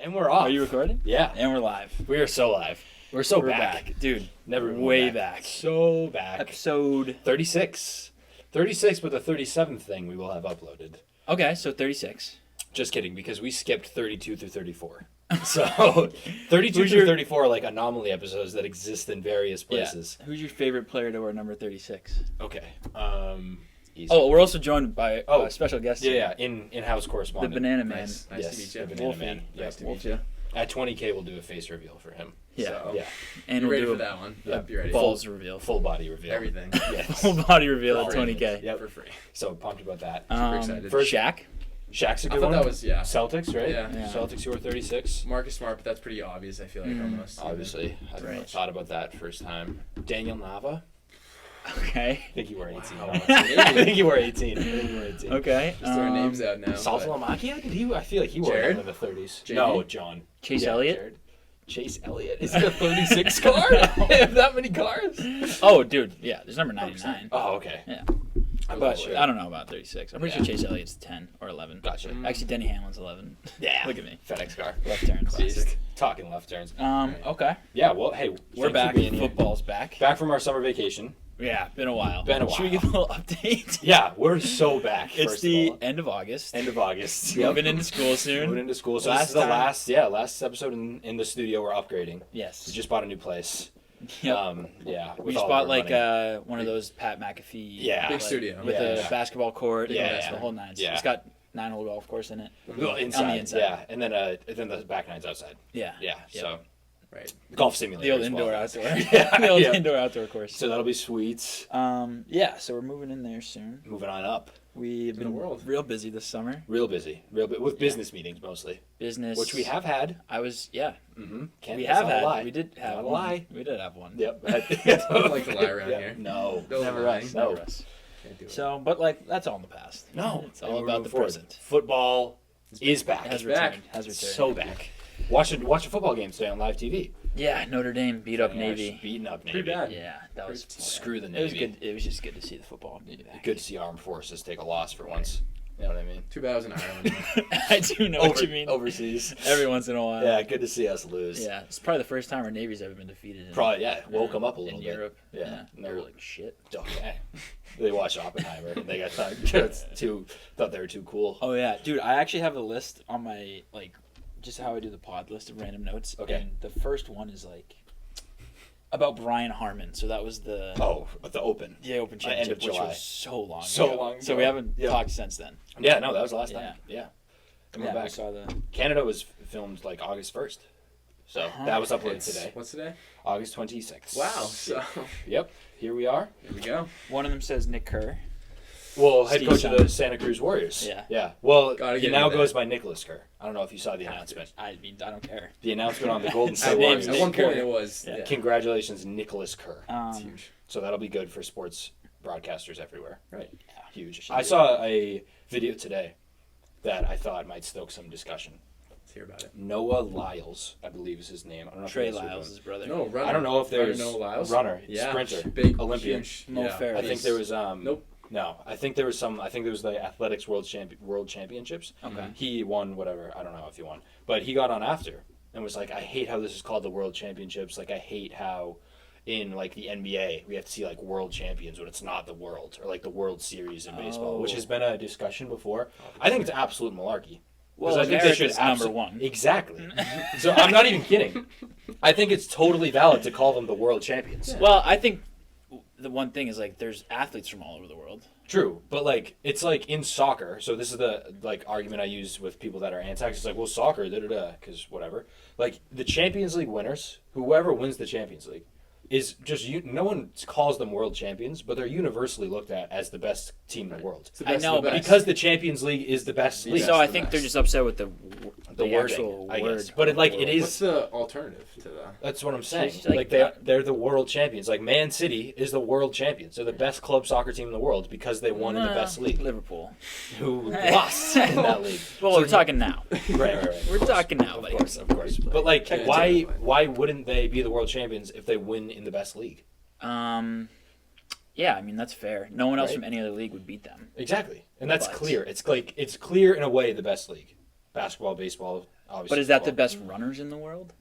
And we're off. Are you recording? Yeah. And we're live. We are so live. We're back. Dude. Never been way more back. So back. Episode 36. 36, but the 37th thing we will have uploaded. Okay, so 36. Just kidding, because we skipped 32 through 34. So 32 through 34 are like anomaly episodes that exist in various places. Yeah. Who's your favorite player to wear number 36? Okay. Easy. Oh, we're also joined by a special guest. Yeah, in-house The correspondent. Banana Man. Nice to meet you. The Banana Wolfie. Man. Nice to Wolf, meet you. At 20K, we'll do a face reveal for him. Yeah. So, Yeah. And you we'll ready do for that one? Yeah. Yep, you ready? balls reveal. Full body reveal. Everything. Yes. Full body reveal at Full 20K. Yep. For free. So pumped about that. Super excited. First- Shaq. Shaq's a I good thought one. that was, yeah. Celtics, right? Yeah. Celtics, you were 36. Marcus Smart, but that's pretty obvious, I feel like, almost. Obviously. I Right. thought about that first time. Daniel Nava. Okay. I think you were 18. Wow. I think you were 18. Okay. Just throwing names out now. Salsalamakia? I feel like he wore Jared? him in the 30s. JD? No, John. Chase Yeah, Elliott? Jared. Chase Elliott? Is it a 36 car? They have that many cars? Oh, dude. Yeah, there's number 99. Oh, okay. Yeah. I'm But not sure. I don't know about 36. I'm pretty Yeah. sure Chase Elliott's 10 or 11. Gotcha. Actually, Denny Hamlin's 11. Yeah. Look at me. FedEx car. Left turn. Beast. Talking left turns. Okay. Yeah, well, hey, We're thanks back. for being here. Football's back. Back from our summer vacation. Yeah, been a while. Should we Been a give a little update? Yeah, we're so back. It's first the of all. end of August. End of August. Moving into school soon. Moving into school. So Last this is the time- last episode in the studio. We're upgrading. We Yes. just bought a new place. Yep. Yeah. We with just all bought of our like money. one of those Pat McAfee. Yeah. Big like, studio. with Yeah. a basketball court. Yeah, and yeah. the whole nine. Yeah. It's got 9-hole golf course in it. Well, inside, on the inside. yeah, and then the back nine's outside. Yeah. Yeah. Yep. So Right. golf simulator. The old as indoor well. outdoor. Yeah, The old yeah. indoor outdoor course. So that'll be sweet. Yeah. So we're moving in there soon. Moving on up. We've the been world. real busy this summer. Real busy. With business meetings mostly, Business. which we have had. I was. Yeah. Mm-hmm. We have had. We did have Not a one. lie. We did have one. Yep. Don't like to lie around Yeah. here. No. No Never lying. us. No. Never us. Can't do it. So, but like that's all in the past. No. It's And all we're about moving the forward. present. Football is back. Has back. returned. Has returned. So back. Watch a football game today on live TV. Yeah, Notre Dame beat up Fighting Irish, Navy. beating up Navy. Pretty bad. Yeah, that was Screw the It was Navy. good. It was just good to see the football be back. Good to see armed forces take a loss for once. You know what I mean? Too bad I was in Ireland. I do know what you mean. Overseas. Every once in a while. Yeah, good to see us lose. Yeah, it's probably the first time our Navy's ever been defeated. In, Probably, yeah. Woke them up a little in bit. Europe. Yeah. And they were like shit. Okay. They watched Oppenheimer and they thought they were too cool. Oh yeah, dude. I actually have a list on my just how I do the pod list of random notes. Okay. And the first one is about Brian Harmon. So that was the The Open. Open End Championship, of which July. was so long. So ago. long So ago. we haven't Yeah. talked since then. Yeah, no, that was the last time. Yeah. And we're Yeah, I back. saw the. Canada was filmed August 1st. So that was uploaded today. What's today? August 26th. Wow. So Yep. Here we are. here we go. One of them says Nick Kerr. Well, head Steve coach of the Simon. Santa Cruz Warriors. Yeah. Yeah. Well, Gotta he get now into goes that. by Nicholas Kerr. I don't know if you saw the announcement. I mean, I don't care. The announcement on the Golden At State one- Warriors. At one Kerr. point it was. Yeah. Yeah. Congratulations, Nicholas Kerr. It's huge. So that'll be good for sports broadcasters everywhere. Right. Huge. I saw a video today that I thought might stoke some discussion. Let's hear about it. Noah Lyles, I believe is his name. I don't know Trey if you guys Lyles, know his brother. No, runner. I don't know if there's Runner, Noah Lyles. runner, Yeah. sprinter, Big Olympian. Huge. Mo yeah. Farah. I think there was Nope. No, I think there was some. I think there was the athletics world championships. Okay. He won whatever. I don't know if he won, but he got on after and was like, "I hate how this is called the world championships. Like, I hate how in the NBA we have to see world champions when it's not the world or the World Series in baseball, which has been a discussion before. I think it's absolute malarkey. Well, I think they should America's number one. Exactly. So I'm not even kidding. I think it's totally valid to call them the world champions. Well, I think the one thing is there's athletes from all over the world. True, but it's in soccer. So this is the argument I use with people that are anti. It's well, soccer, because whatever. The Champions League winners, whoever wins the Champions League, is just no one calls them world champions, but they're universally looked at as the best team in the world. It's the best I know, of the but best. Because the Champions League is the best league. So I the think best. they're just upset with the wording, actual I word. guess. But it is. What's the alternative to that? That's what I'm saying. It's like they're the world champions. Man City is the world champions. They're the best club soccer team in the world because they won in the best league. Liverpool. Who lost in that league? Well, we're talking now. Right. We're talking now, buddy. Of course. But why wouldn't they be the world champions if they win in the best league? Yeah, I mean that's fair. No one else Right. from any other league would beat them. Exactly, and that's But- clear. It's clear in a way the best league, basketball, baseball, obviously. But is that the well, best runners in the world?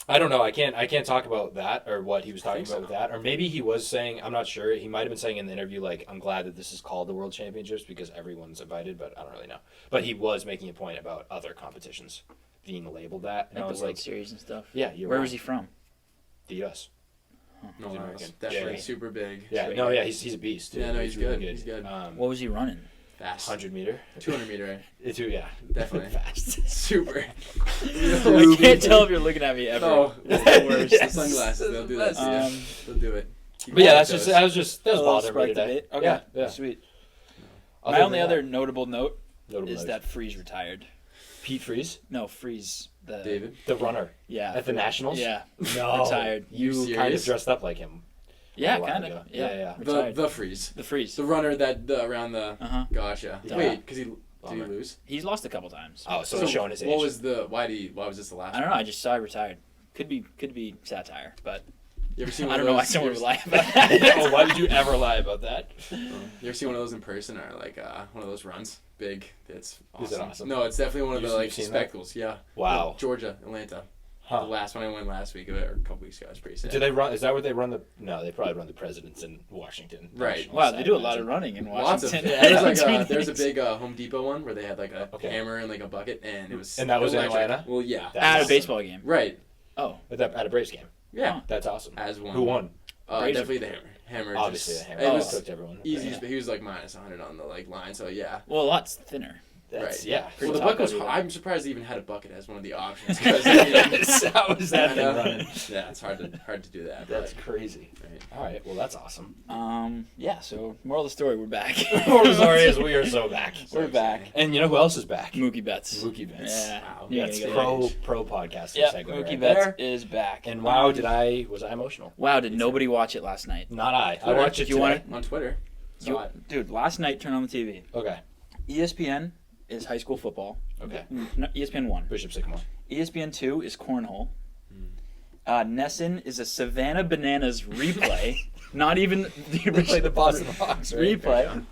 I don't know. I can't talk about that or what he was talking think about with that. Or maybe he was saying, I'm not sure. He might have been saying in the interview, like, I'm glad that this is called the World Championships because everyone's invited, but I don't really know. But he was making a point about other competitions being labeled that. And Like I the was World like, Series and stuff? yeah, you're Where wrong. was he from? The U.S. No, He's no, American. definitely Yeah. super big. Yeah, Straight. no, yeah, he's a beast, too. Yeah, no, he's really good. He's good. What was he running? Fast. 100 meter. 200 meter. Yeah. Definitely. Fast. Super. I can't tell if you're looking at me ever. No, it's the worst. Yes. The sunglasses, they'll do that to you. Um, They'll do it. Keep But yeah, on that's your just, toes. that was a little bothering me spark today. debate. Okay, Yeah, yeah. sweet. Other My only than other that, notable note notable is note. that Freeze retired. Pete Freeze, No, Freeze. The David. the runner Yeah. at the Nationals. Yeah. No, Retired. You You kind of serious? dressed up like him. Yeah, A while kind ago. of. Yeah. Yeah. Retired. The freeze. The Freeze. The runner that around the. Uh-huh. Gotcha. Yeah. Wait, because did he Bummer. lose? He's lost a couple times. Oh, so it's showing his age. What was the? Why was this the last? I don't know. I just saw he retired. Could be satire, but You ever seen I one don't of know why those? someone you would ever- lie about that. Oh, why would you ever lie about that? You ever seen one of those in person or like one of those runs? Big. It's awesome. Is it awesome? No, it's definitely one of You've- the like you've seen that? spectacles. Yeah. Wow. Georgia, Atlanta. The Huh. last one I went last week or a couple weeks ago. It's pretty sad. Do they run? Is that where they run the? No, they probably run the presidents in Washington. Right. Nationals, Wow, they do a I lot of imagine. running in Lots of. Washington. There's a big Home Depot one where they had like a Okay. hammer and like a bucket, and it was. And that was in electric. Atlanta? Well, yeah. That's At a awesome. baseball game. Right. Oh, At a Braves game. Yeah. That's awesome. As one. Who won? Braves are- Definitely the hammer. Hammer. Obviously, just, the hammer. It was cooked everyone. easy. Yeah. He was like minus 100 on the like line. So yeah. well, a lot thinner. That's, Right. Yeah. Well, pretty the top bucket was. heavy. I'm surprised they even had a bucket as one of the options. 'Cause, I mean, How is that thing running? Yeah, it's hard to do that. That's But, crazy. right. All right. Well, that's awesome. Yeah. So moral of the story, we're back. Moral of the story is we are so back. We're back. And you know who else is back? Mookie Betts. Mookie Betts. Yeah. Wow. You're That's gonna get it. pro podcasting Yeah, segment. Mookie right Betts there. is back. And wow, was I emotional? Wow, did nobody watch it last night? Not I. I Twitter. watched it You today. want On Twitter. Saw it. Dude, last night, turn on the TV. Okay. ESPN is high school football. Okay. No, ESPN 1. Bishop Sycamore. ESPN 2 is cornhole. Nessun is a Savannah Bananas replay. Not even the original Boston Hawks. Right? replay.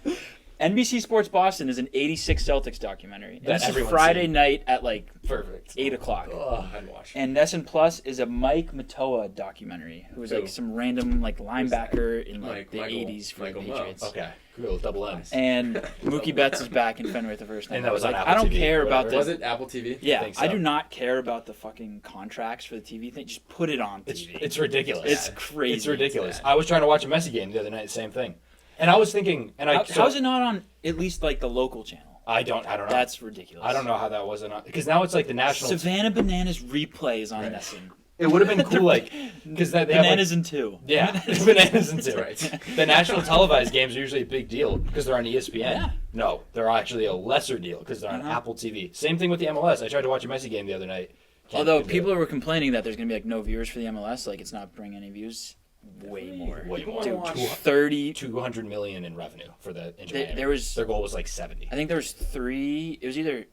NBC Sports Boston is an 86 Celtics documentary. And That this is everyone's Friday seen. night at like Perfect. 8 o'clock. Ugh. I'd watch. And Nessun Plus is a Mike Matoa documentary, who was Who? like some random like linebacker in like Mike- the Michael- 80s for Michael the Moe. Patriots. Okay. Cool. Double M. And Mookie Betts is back in Fenway the first night. And that was like, on I don't Apple TV care or about whatever. the Was it Apple TV? Yeah, think I so. do not care about the fucking contracts for the TV thing. Just put it on It's TV. it's ridiculous. It's crazy. It's ridiculous. bad. I was trying to watch a Messi game the other night. Same thing. And I was thinking, and How's it not on at least like the local channel? I don't know. That's ridiculous. I don't know how that wasn't on because now it's like the national. Savannah Bananas replay is on Right. Nessun. It would have been cool, like because they have Bananas in two. yeah, bananas and two. Right. The national televised games are usually a big deal because they're on ESPN. Yeah. No, they're actually a lesser deal because they're on Uh-huh. Apple TV. Same thing with the MLS. I tried to watch a Messi game the other night. Although couldn't do people it. were complaining that there's gonna be like no viewers for the MLS, like it's not bringing any views. Way more. Way more. Dude, Watch. 30. 200 million in revenue for the Inter Miami. There was. Their goal was like 70. I think there was three. It was either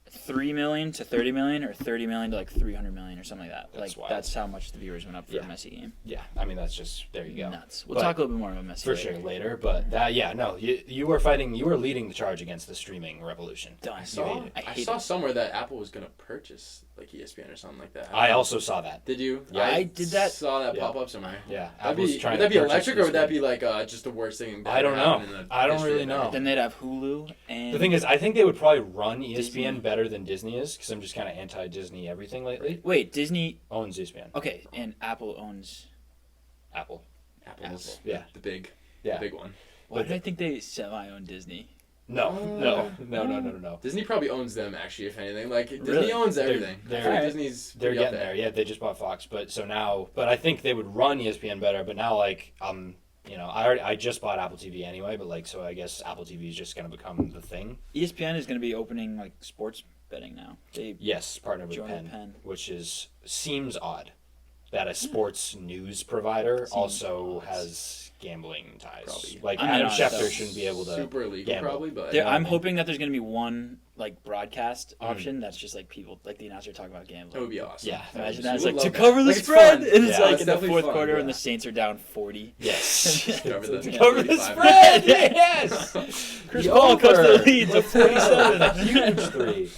3 million to 30 million or 30 million to like 300 million or something like that. That's Like wild. that's how much the viewers went up for Yeah. a Messi game. Yeah, I mean that's just there you go. Nuts. We'll But- talk a little bit more about Messi For later. sure later, but that yeah, no, you were fighting, you were leading the charge against the streaming revolution. Done. I saw. hate it. I I hate saw it. somewhere that Apple was gonna purchase like ESPN or something like that. I also saw that. Did you? Yeah. I did that. Saw that Yeah. pop up somewhere. Yeah, That'd Apple's be, trying would that to be purchase electric or would that ESPN. be like just the worst thing? That I don't ever know. happened in the I don't history really of know. America? Then they'd have Hulu and The thing is, I think they would probably run ESPN Disney. better than Disney is because I'm just kind of anti-Disney everything lately. wait, Disney. Owns ESPN. Okay, and Apple owns. Apple. Apple's Yeah. the big one. Why But did I think they semi-own Disney? No, Oh. no. Disney probably owns them actually. If anything, like Disney Really? owns everything. They're- I feel like they're- Disney's They're pretty up getting there. Yeah, they just bought Fox, but I think they would run ESPN better. But now, like, I just bought Apple TV anyway. But like, so I guess Apple TV is just gonna become the thing. ESPN is going to be opening like sports betting now. They Yes, partnered with Joined with Penn, Penn. which seems odd that a sports news provider Seems also odd. has gambling ties. Probably. Like I'm Adam not Schefter so- shouldn't be able to. super illegal gamble. probably, but There, Yeah, I'm I mean- hoping that there's going to be one like broadcast option that's just like people like the announcer talking about that gambling. would be awesome. Yeah, Imagine I that. It's would like to love cover that. the Like, it's spread, fun. and it's Yeah, like it's in the definitely fourth fun, quarter, and yeah. the Saints are down 40. Yes. Cover the- To cover the 35. spread. Yes. Chris The Paul cuts the over. lead to 47. Huge three.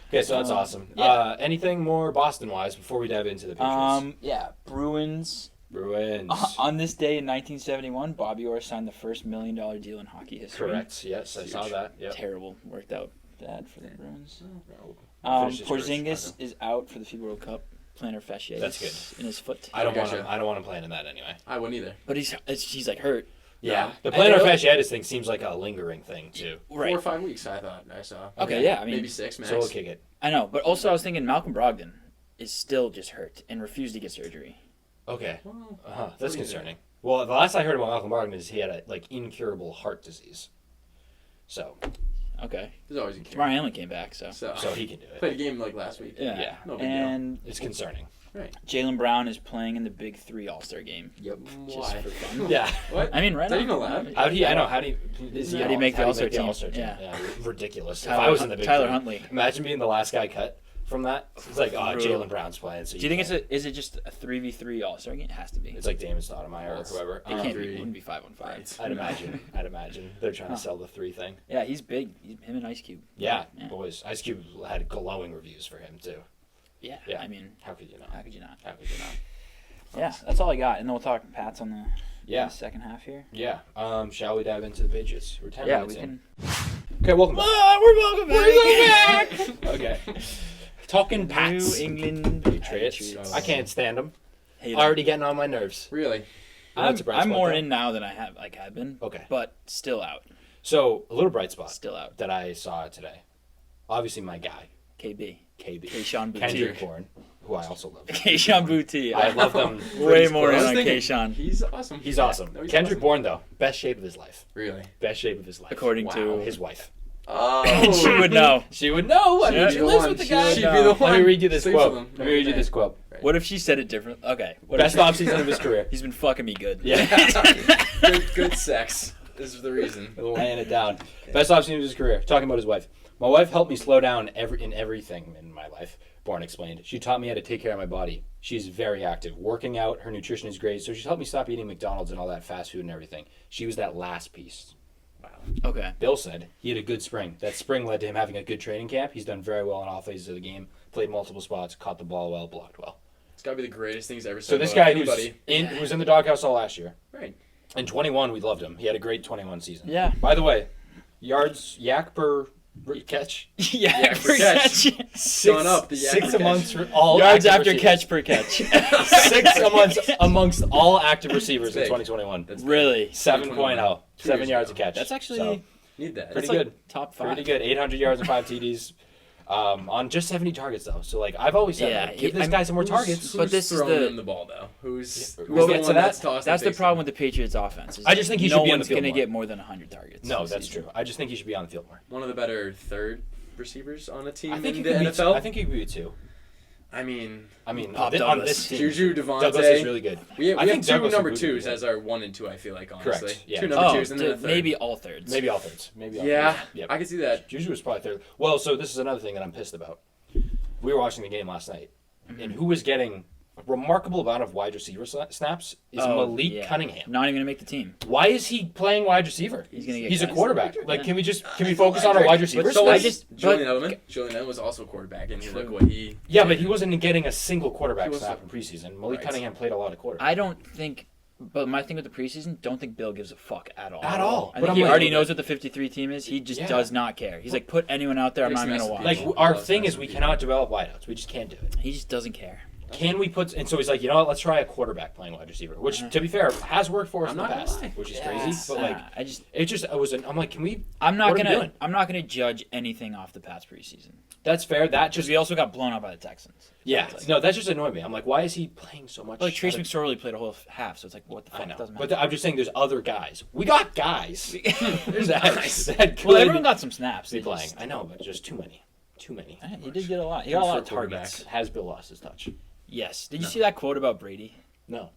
Okay, so that's awesome. Yeah. Anything more Boston-wise before we dive into the Patriots? Bruins. Bruins. On this day in 1971, Bobby Orr signed the first $1 million deal in hockey history. Correct. Yes, I saw that. Yep. Terrible. Worked out bad for the Bruins. Finished his career in Porzingis Chicago. is out for the FIBA World Cup. Plantar fasciitis. That's good. In his foot. I don't want Gotcha. him. I don't want him playing in that anyway. I wouldn't either. But he's like hurt. Yeah, the I plantar know- fasciitis thing seems like a lingering thing too. 4 or 5 weeks, I thought I saw. Okay, yeah, I mean, maybe 6 max. So we'll kick it. I know, but also I was thinking Malcolm Brogdon is still just hurt and refused to get surgery. Okay, Well, that's what do you concerning. Well, the last I heard about Malcolm Brogdon is he had a incurable heart disease. So Okay. there's always a cure. Tamar Hamlin came back, so. So he can do it. played a game like last week. Yeah. No big deal. And It's concerning. Jaylen Brown is playing in the Big 3 All-Star game. Yep. Just Why? for fun. Yeah. What? I mean, right Is that now. even allowed? How do you? I know. How do you? How do you make the All-Star team? Yeah. Ridiculous. If Tyler, I was in the big Tyler three, Huntley. imagine being the last guy cut from that. It's like, oh, Brutal. Jaylen Brown's playing. So Do you think is it just a 3v3 All-Star game? It has to be. It's like Damon Stoudemire or It's- whoever. It can't be. three. It wouldn't be 5-on-5. Right. I'd imagine. They're trying to sell the 3 thing. Yeah, he's big. Him and Ice Cube. Yeah, boys. Ice Cube had glowing reviews for him too. Yeah. Yeah. I mean, How could you not? how could you not? How could you not? Yeah, that's all I got, and then we'll talk Pats on the Yeah. second half here. Yeah. Shall we dive into the Patriots? We're 10 Yeah, minutes we in. can. Okay, welcome back. We're welcome back. Okay. Talking Pats. New England Patriots. I can't stand them. Hate 'em. Already getting on my nerves. Really? That's a bright I'm spot, more though. in now than I have been. Okay. But still out. So, a little bright spot Still out. that I saw today. Obviously, my guy, KB. KB. Kayshawn Boutte. Kendrick Bourne, who I also love. Kayshawn Boutte. I love them. Way more in I was on thinking- Kayshawn. He's awesome. He's awesome. No, he's Kendrick awesome. Bourne, though, best shape of his life. Really? Best shape of his life. According Wow. to his wife. Oh. she would know. She would know. I She'd mean, be she the lives one. with the She'd guy. be the one. Let me read you this Sleeps quote. with him Let me read you every this day. quote. What if she said it different? Okay. What Best if offseason of his career. He's been fucking me good. Yeah. good sex is the reason. Laying it down. Best offseason of his career. Talking about his wife. My wife helped me slow down in everything in my life, Bourne explained. She taught me how to take care of my body. She's very active. Working out, her nutrition is great, so she's helped me stop eating McDonald's and all that fast food and everything. She was that last piece. Wow. Okay. Bill said he had a good spring. That spring led to him having a good training camp. He's done very well in all phases of the game. Played multiple spots, caught the ball well, blocked well. It's got to be the greatest things ever said So this about guy anybody. who was in the doghouse all last year. Right. In 21, we loved him. He had a great 21 season. Yeah. By the way, yards, yak per catch. Yeah. Yeah, per catch. catch. Going up the yak Six per amongst all Yards active after receivers. catch per catch. 6 amongst all active receivers in big. 2021. That's Really? 7.0. 7 years yards ago. a catch. That's actually So, Need that. Pretty that's like good. top 5. pretty good. 800 yards and 5 TDs. On just 70 targets, though. So, like, I've always said, Yeah, like, give this I'm- guy some more Who's- targets. Who's But this is throwing the- him the ball though? Who's Yeah, who's we'll the get to one that. that's tossing That's the takes problem him? with the Patriots offense. is I just think he no should be on the one's field gonna more. get more than 100 targets. No, this that's season. true. I just think he should be on the field more. One of the better third receivers on a team I think in he the could NFL. be. I think he could be 2. I mean, on Pop this Douglas. team, Juju, Devontae. Douglas is really good. We I have think two Douglas number would be twos good. as our 1 and 2. I feel like honestly, Correct, yeah. two number Oh, twos and then a third. maybe all thirds. Maybe all thirds. Maybe all Yeah, thirds. Yep. I can see that. Juju was probably third. Well, so this is another thing that I'm pissed about. We were watching the game last night, and who was getting a remarkable amount of wide receiver snaps is Oh, Malik yeah. Cunningham. Not even gonna make the team. Why is he playing wide receiver? He's gonna get He's a guys. quarterback. Like, Yeah. can we focus on our wide receivers? so Like, I just- Julian but- Edelman. Julian Edelman was also a quarterback, and True. look what he. yeah, but he wasn't getting a single quarterback He was- snap in preseason. Malik Right. Cunningham played a lot of quarterback. I don't think. But my thing with the preseason, don't think Bill gives a fuck at all. At all. I But think I'm he like- already knows what the 53 team is. He just Yeah. does not care. He's like, put anyone out there, I'm not even gonna watch. Like, People our love thing is messing we with cannot develop wideouts. We just can't do it. He just doesn't care. Can we put? And so he's like, you know what? Let's try a quarterback playing wide receiver, which, to be fair, has worked for us I'm in the not gonna past, lie. which is Yeah. crazy. But like, I just, it just I was. I'm like, can we? I'm not What are we doing? I'm not gonna judge anything off the Pats preseason. That's fair. That Because just we also got blown out by the Texans. yeah. It's like- No, that just annoyed me. I'm like, why is he playing so much? Like Trace other- McSorley played a whole half, so it's like, what the fuck? I know, It doesn't but matter. I'm just saying, there's other guys. We got guys. There's that. Nice. that could Well, everyone got some snaps. be They playing. just- I know, but just too many. Too many. He did get a lot. He got a lot of For a quarterback. targets. Has Bill lost his touch? Yes. Did you No. see that quote about Brady? No.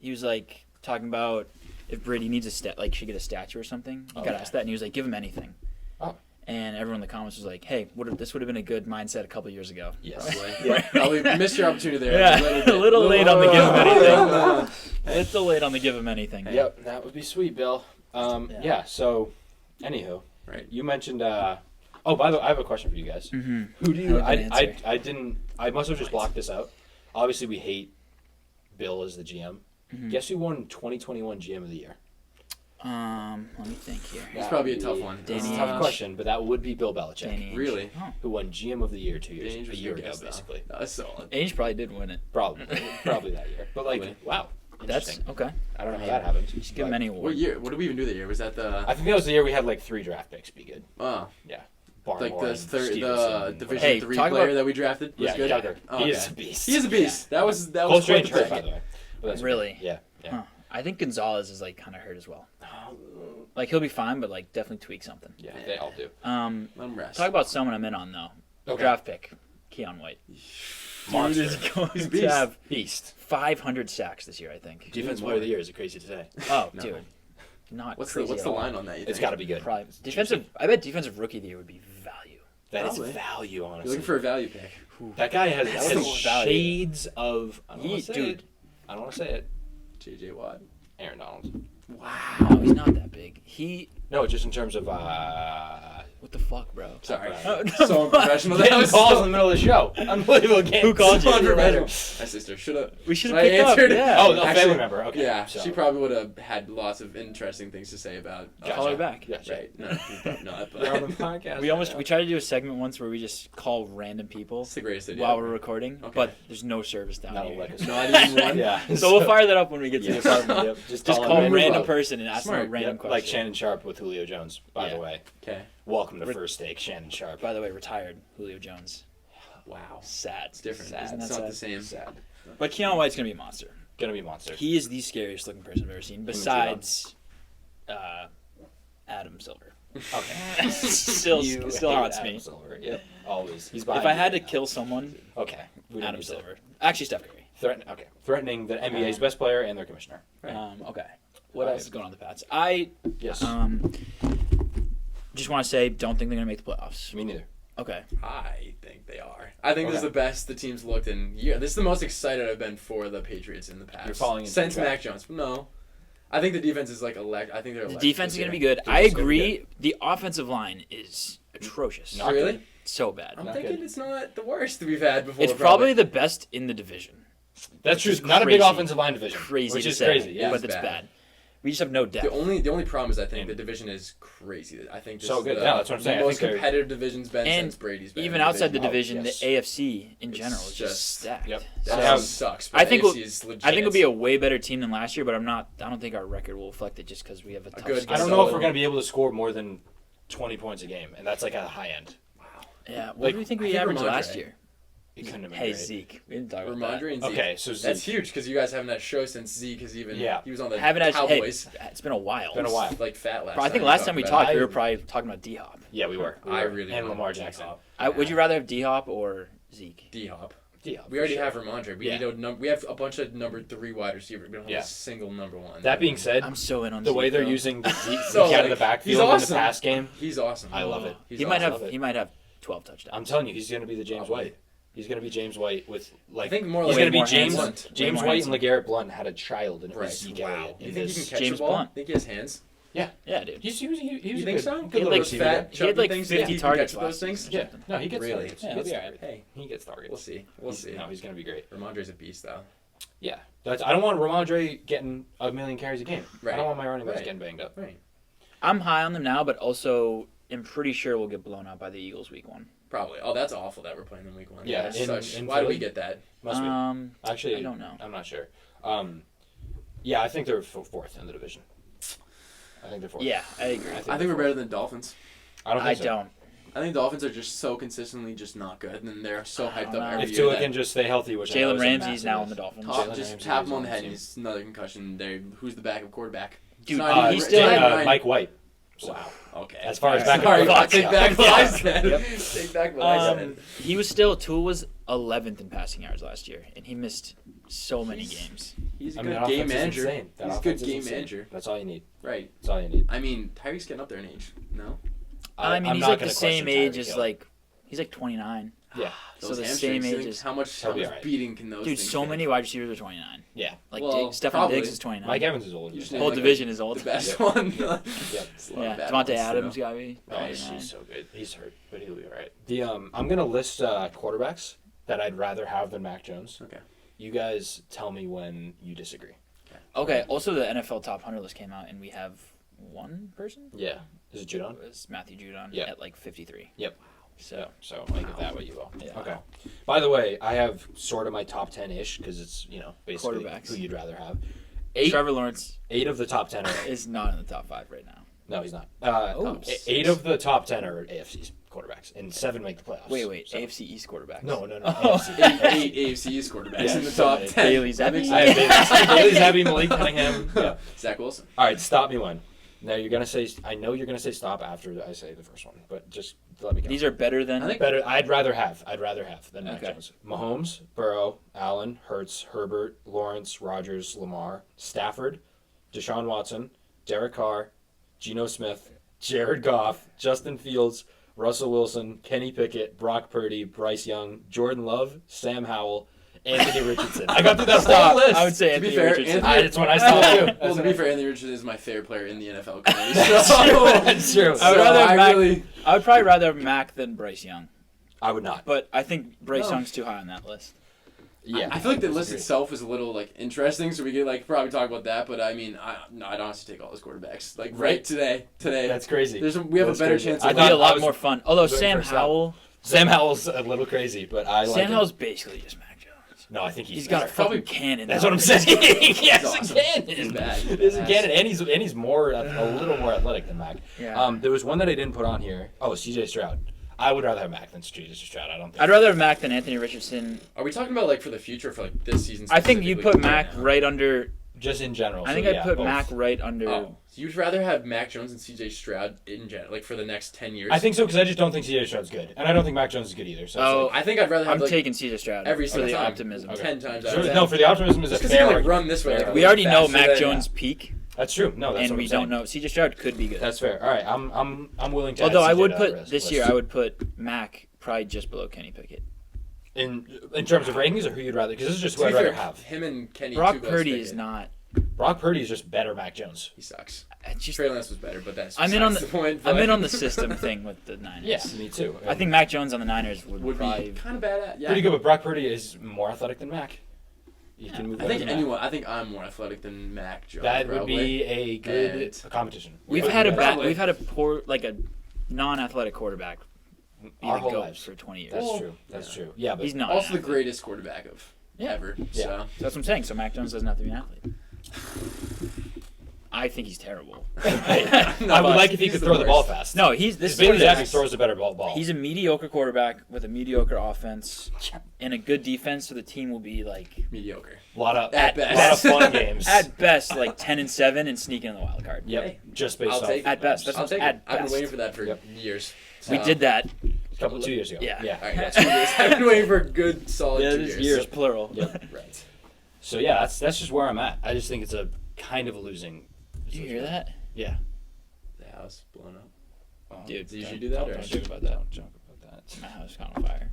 He was like talking about if Brady needs should get a statue or something. He Oh, got yeah. asked that, and he was like, give him anything. Oh. And everyone in the comments was like, hey, this would have been a good mindset a couple years ago. Yes. Probably. Probably missed your opportunity there. Yeah, bit. a little late on the give him anything. It's a late on the give him anything. Yep, that would be sweet, Bill. Yeah. Yeah. So, anywho, Right. you mentioned Oh, by the way, I have a question for you guys. Mm-hmm. Who do you? I have an answer. I didn't. I must have just blocked this out. Obviously, we hate Bill as the GM. Mhm. Guess who won 2021 GM of the year? Let me think here. It's probably a tough one. Danny It's a tough Ainge. question, but that would be Bill Belichick, Danny Ainge. Really? Oh. who won GM of the year 2 years, Danny Ainge a was year good ago, guess, though. basically. That's solid. Ainge probably did win it. Probably, probably that year. But like, Probably. wow, That's interesting. okay. I don't know how that happened. Just give him but any What award. year? What did we even do that year? Was that the? I think that was the year we had like 3 draft picks. Be good. Oh, Barmore like the and third, Stevenson the and Division Hey, 3 talk player about- that we drafted. Was Yeah, good. Tucker. Oh, He okay. is a beast. He is a beast. That was Cole quite Strange the hurt, pick. by the way. But that's Really? okay. Yeah. Yeah. Huh. I think Gonzalez is like kind of hurt as well. Like he'll be fine, but like definitely tweak something. Yeah, they all do. Let him rest. Talk about someone I'm in on though. Okay. Draft pick, Keon White. Monster. Dude is going He's a to beast. have Beast. 500 sacks this year, I think. Defensive player of the year is it crazy to say. Oh, No. dude, not What's crazy the at all. line on that? You It's think? got to be good. Probably defensive. I bet defensive rookie of the year would be value. That is Probably. value, You're honestly. looking for a value pick. That guy has, That's has the value. shades of. I don't want to say Dude. it. I don't want to say it. J.J. Watt. Aaron Donald. Wow, no, he's not that big. No, just in terms of. What the fuck, bro? Sorry. Oh, no. So unprofessional. That Getting was calls in so the middle of the show. Unbelievable game. Who called you? so unprofessional. My sister should have. We should I have picked up. answered it. Yeah. Oh, no, Actually, family member. Okay. Yeah, so. she probably would have had lots of interesting things to say about. Gotcha. Call her back. Gotcha. Right. No, probably not. We're on the But podcast. We tried to do a segment once where we just call random people it's the greatest idea. while we're recording, Okay. but there's no service down That'll here. let us Not even one. Yeah. So we'll fire that up when we get to Yeah. the apartment. Yep. Just Just call call a him random up. person and ask them a Smart. random Yep, question. like Shannon Sharp with Julio Jones, by Yeah. the way. Okay. Welcome to First Take, Shannon Sharp. By the way, retired Julio Jones. Wow. Sad. It's different. Sad. It's Isn't not that the same. Sad. But Keon White's gonna be a monster. Gonna be monster. He is the scariest looking person I've ever seen, besides Adam Silver. Okay. still You still hate haunts Adam me. Silver. Yep. Always. He's If behind I you had to right now. kill someone, Okay. We don't Adam need to- Silver. Actually, Steph Curry. Threatening the NBA's best player and their commissioner. Right. Okay. What All else right. is going on in the Pats? I Yes. just want to say, don't think they're gonna make the playoffs. Me neither. Okay. I think they are. I think this is Okay. the best the team's looked in. Yeah, this is the most excited I've been for the Patriots in the past. You're falling into since the trap. Mac Jones. No, I think the defense is like elect. I think they're The electric defense this is gonna be year. good. They're I so agree. good. The offensive line is atrocious. Not Really? good. So bad. I'm Not thinking good. it's not the worst we've had before. It's probably the best in the division. That's true. Which is Not a big crazy. offensive line division. Crazy Which to is say, crazy. Yeah. but It's it's bad. bad. We just have no depth. the only problem is I think the division is crazy. I think this So is good. the, Yeah, that's what I'm saying. the I most think they're- competitive division's been And since Brady's been. Even in outside the Oh, division, yes. the AFC in It's general is just just- stacked. Yep. That They have- sucks. But I think AFC is legit. I think it'll be a way better team than last year, but I don't think our record will reflect it just because we have a tough good- schedule. I don't know if So- we're going to be able to score more than 20 points a game, and that's like at a high end. Yeah, what Like, do you think I we think averaged Ramondre. last year? It couldn't have been Hey great. Zeke, we didn't talk about Ramondre and Zeke. Okay, so Zeke. That's huge because you guys haven't had a show since Zeke has even. Yeah. He was on that. the Haven't had Cowboys. Hey, it's been a while. Been a while. Like fat last. I think time last time we about talked, it. we were probably talking about D Hop. Yeah, we were. I really and want Lamar D-Hop. Jackson. Would you rather have D Hop or Zeke? D-Hop. D-Hop, We already for sure. have Ramondre. We Yeah. need we have a bunch of number 3 wide receivers. We don't have Yeah. a single number 1. That being said, I'm so in on the Zeke, way they're bro. using the Zeke So, out of the like, backfield he's in awesome. the pass game, he's awesome. I love it. He's He might awesome. have 12 touchdowns. I'm telling you, he's going to be the James Probably. White. He's going to be James White with like. I think more he's like going to be more James handsome. James Way more White and handsome. LeGarrette Blunt had a child, and it Right. was Zeke Wow. Elliott. You in think he this- can catch James the ball? Blunt. Think he has hands? Yeah, dude. he was You a think good, so? Good He had little like receiver. fat, he had chubby like things, 50 he can targets catch those last things? season. Yeah, no, he gets Really? targets. Yeah, he he'll gets be alright. targets. Hey, He gets targets. we'll see. We'll see. No, he's going to be great. Ramondre's a beast, though. Yeah, I don't want Ramondre getting a million carries a game. Right. I don't want my running backs Right. getting banged up. Right. I'm high on them now, but also am pretty sure we'll get blown out by the Eagles week 1. Probably. Oh, that's awful that we're playing them week 1. Yeah, That's in- such. in Why do we Philly? get that? Must be. Actually, I don't know. I'm not sure. Yeah, I think they're fourth in the division. I think they're fourth. Yeah, I agree. I think we're better than Dolphins. I don't I think so. don't. I think Dolphins are just so consistently just not good, and then they're so I hyped don't up know. every If year. Tua that can just stay healthy, which I know Jalen is a Ramsey's massive now if. on the Dolphins. top, Jalen just Ramsey tap is him on on the the head. team. And he's another concussion. Who's the backup quarterback? Dude, It's not even- he's it's still not even Ryan- Mike White. Wow. Okay. As far as Sorry, back Sorry, Fuck. take back what I Yeah. said. Yep. Take back what I said. He was still Tua was 11th in passing yards last year, and he missed so many games. He's a I mean, good that game offense is manager. insane. That He's a offense good is game insane. manager. That's all you need. Right. That's all you need. I mean, Tyreek's getting up there in age. No. I mean, I'm he's not like the gonna same question age Tyreek as Hill. like he's like 29. Yeah. So Those the hamstrings, same think, ages. How much He'll be alright. beating can those Dude, things so take? many wide receivers are 29. Yeah. Like Well, Stephon probably. Diggs is 29. Mike Evans is old. You just Yeah. name, Whole like, division is old. The best Yep. one. Yep. It's a lot Yeah, of bad Devontae ones, Adams too. got me. Oh, he's so good. He's hurt, but he'll be all right. I'm gonna list quarterbacks that I'd rather have than Mac Jones. Okay. You guys tell me when you disagree. Okay, also the NFL top 100 list came out, and we have one person. Yeah. Is it It Judon? was Matthew Judon Yeah. at like 53. Yep. So So make of that what you will. Yeah. Okay. By the way, I have sort of my top 10-ish because it's basically Quarterbacks. who you'd rather have. Trevor Lawrence 8 of the top 10 are. is not in the top 5 right now. No, he's not. Oh. 8 of the top 10 are AFC's quarterbacks, and 7 make the playoffs. Wait, So- AFC East quarterbacks. No. Oh. AFC. Eight AFC East quarterbacks Yeah, in the so top many. 10. Bailey That Zappi? makes I have sense. Bailey Zappi, Malik Cunningham. Yeah. Zach Wilson. All right, stop me when. Now you're gonna say. I know you're gonna say stop after I say the first one, but just let me go. These are better than. I think- better. I'd rather have than Mac Okay. Jones. Mahomes, Burrow, Allen, Hurts, Herbert, Lawrence, Rodgers, Lamar, Stafford, Deshaun Watson, Derek Carr, Geno Smith, Jared Goff, Justin Fields, Russell Wilson, Kenny Pickett, Brock Purdy, Bryce Young, Jordan Love, Sam Howell, Anthony Richardson. I got through that Stop. whole list. I would say To be Anthony fair, Richardson. Anthony- It's when I saw too. Well, to be fair, Anthony Richardson is my favorite player in the NFL currently. That's true. I would rather have Mac- really, I would probably rather have Mac than Bryce Young, I would not. but I think Bryce No. Young's too high on that list. Yeah, I feel like the list disagree. itself is a little interesting, so we could probably talk about that. But I mean, I'd honestly take all his quarterbacks Right. today. That's crazy. We have That's a better crazy. chance. I Of It'd be thought- a lot was more fun. Although doing Sam first up. Howell, Sam Howell's a little crazy, but I like Sam him. Howell's basically just Mac Jones. No, I think He's got a better. fucking cannon. That's what I'm saying. Yes, awesome. a cannon. He's bad. He's a cannon, and he's more a little more athletic than Mac. Yeah. There was one that I didn't put on here. Oh, C.J. Stroud. I would rather have Mac than C.J. Stroud. I don't think. I'd rather have Mac than Anthony Richardson. Are we talking about for the future for this season? I think you put specifically? Mac right under. Just in general. I think so, I'd yeah, put both. Mac right under. Oh, so you'd rather have Mac Jones and C.J. Stroud in general, for the next 10 years? I think so because I just don't think C.J. Stroud's good, and I don't think Mac Jones is good either. So Oh, it's I think I'd rather have I'm taking CJ Stroud every for single the time. optimism. Okay. 10 times like, out of 10. no, for the optimism is a Just because fair. he argument. run this way. Fair We already know faster Mac than- Jones' peak, That's true. No, that's and what we I'm don't saying. know. CJ Stroud could be good. That's fair. All right, I'm willing to. Although add I CJ would to put that this list. year, I would put Mac probably just below Kenny Pickett. in terms of rankings or who you'd rather because this is just To who be I'd rather fair, have. him and Kenny. Brock too, both Purdy pick is it. not. Brock Purdy is just better Mac Jones. He sucks. It's just, Trey Lance was better, but that's I'm in on besides the point. I'm but- in on the system thing with the Niners. Yeah, me too. I think Mac Jones on the Niners would probably. be kind of bad at. Yeah. pretty good, but Brock Purdy is more athletic than Mac. You Yeah. can move I think better than Mac. I think I'm more athletic than Mac Jones. That would probably. be a good And- competition. We've But had a you Probably. we've had a poor a non-athletic quarterback be Our the whole GOAT lives. for 20 years. That's Well, true. That's yeah. true. Yeah, but He's not. also an the athlete. greatest quarterback of Yeah. ever. Yeah. So That's what I'm saying. So Mac Jones doesn't have to be an athlete. I think he's terrible. I would but like if he he's could the throw the ball worst. fast. No, this Because is Bailey what it Zappi is. throws a better ball. He's a mediocre quarterback with a mediocre offense and a good defense, so the team will be mediocre. a lot of At lot of best. fun games. at best 10-7 and sneak in the wild card. Yep, Hey, just based I'll off. take it. At best. That's I'll what- take at it. I've been best. waiting for that for Yep. years. We So- did that. a 2 years ago. Yeah. Yeah. All right, yeah, 2 years. I've been waiting for a good solid 2 years. years plural. Yep. Right. So yeah, that's just where I'm at. I just think it's a kind of a losing. Did you hear that? Yeah. The house blown up. Well, Dude, Did you don't- do that? Don't Or? joke about that. Don't joke about that. My house caught on fire.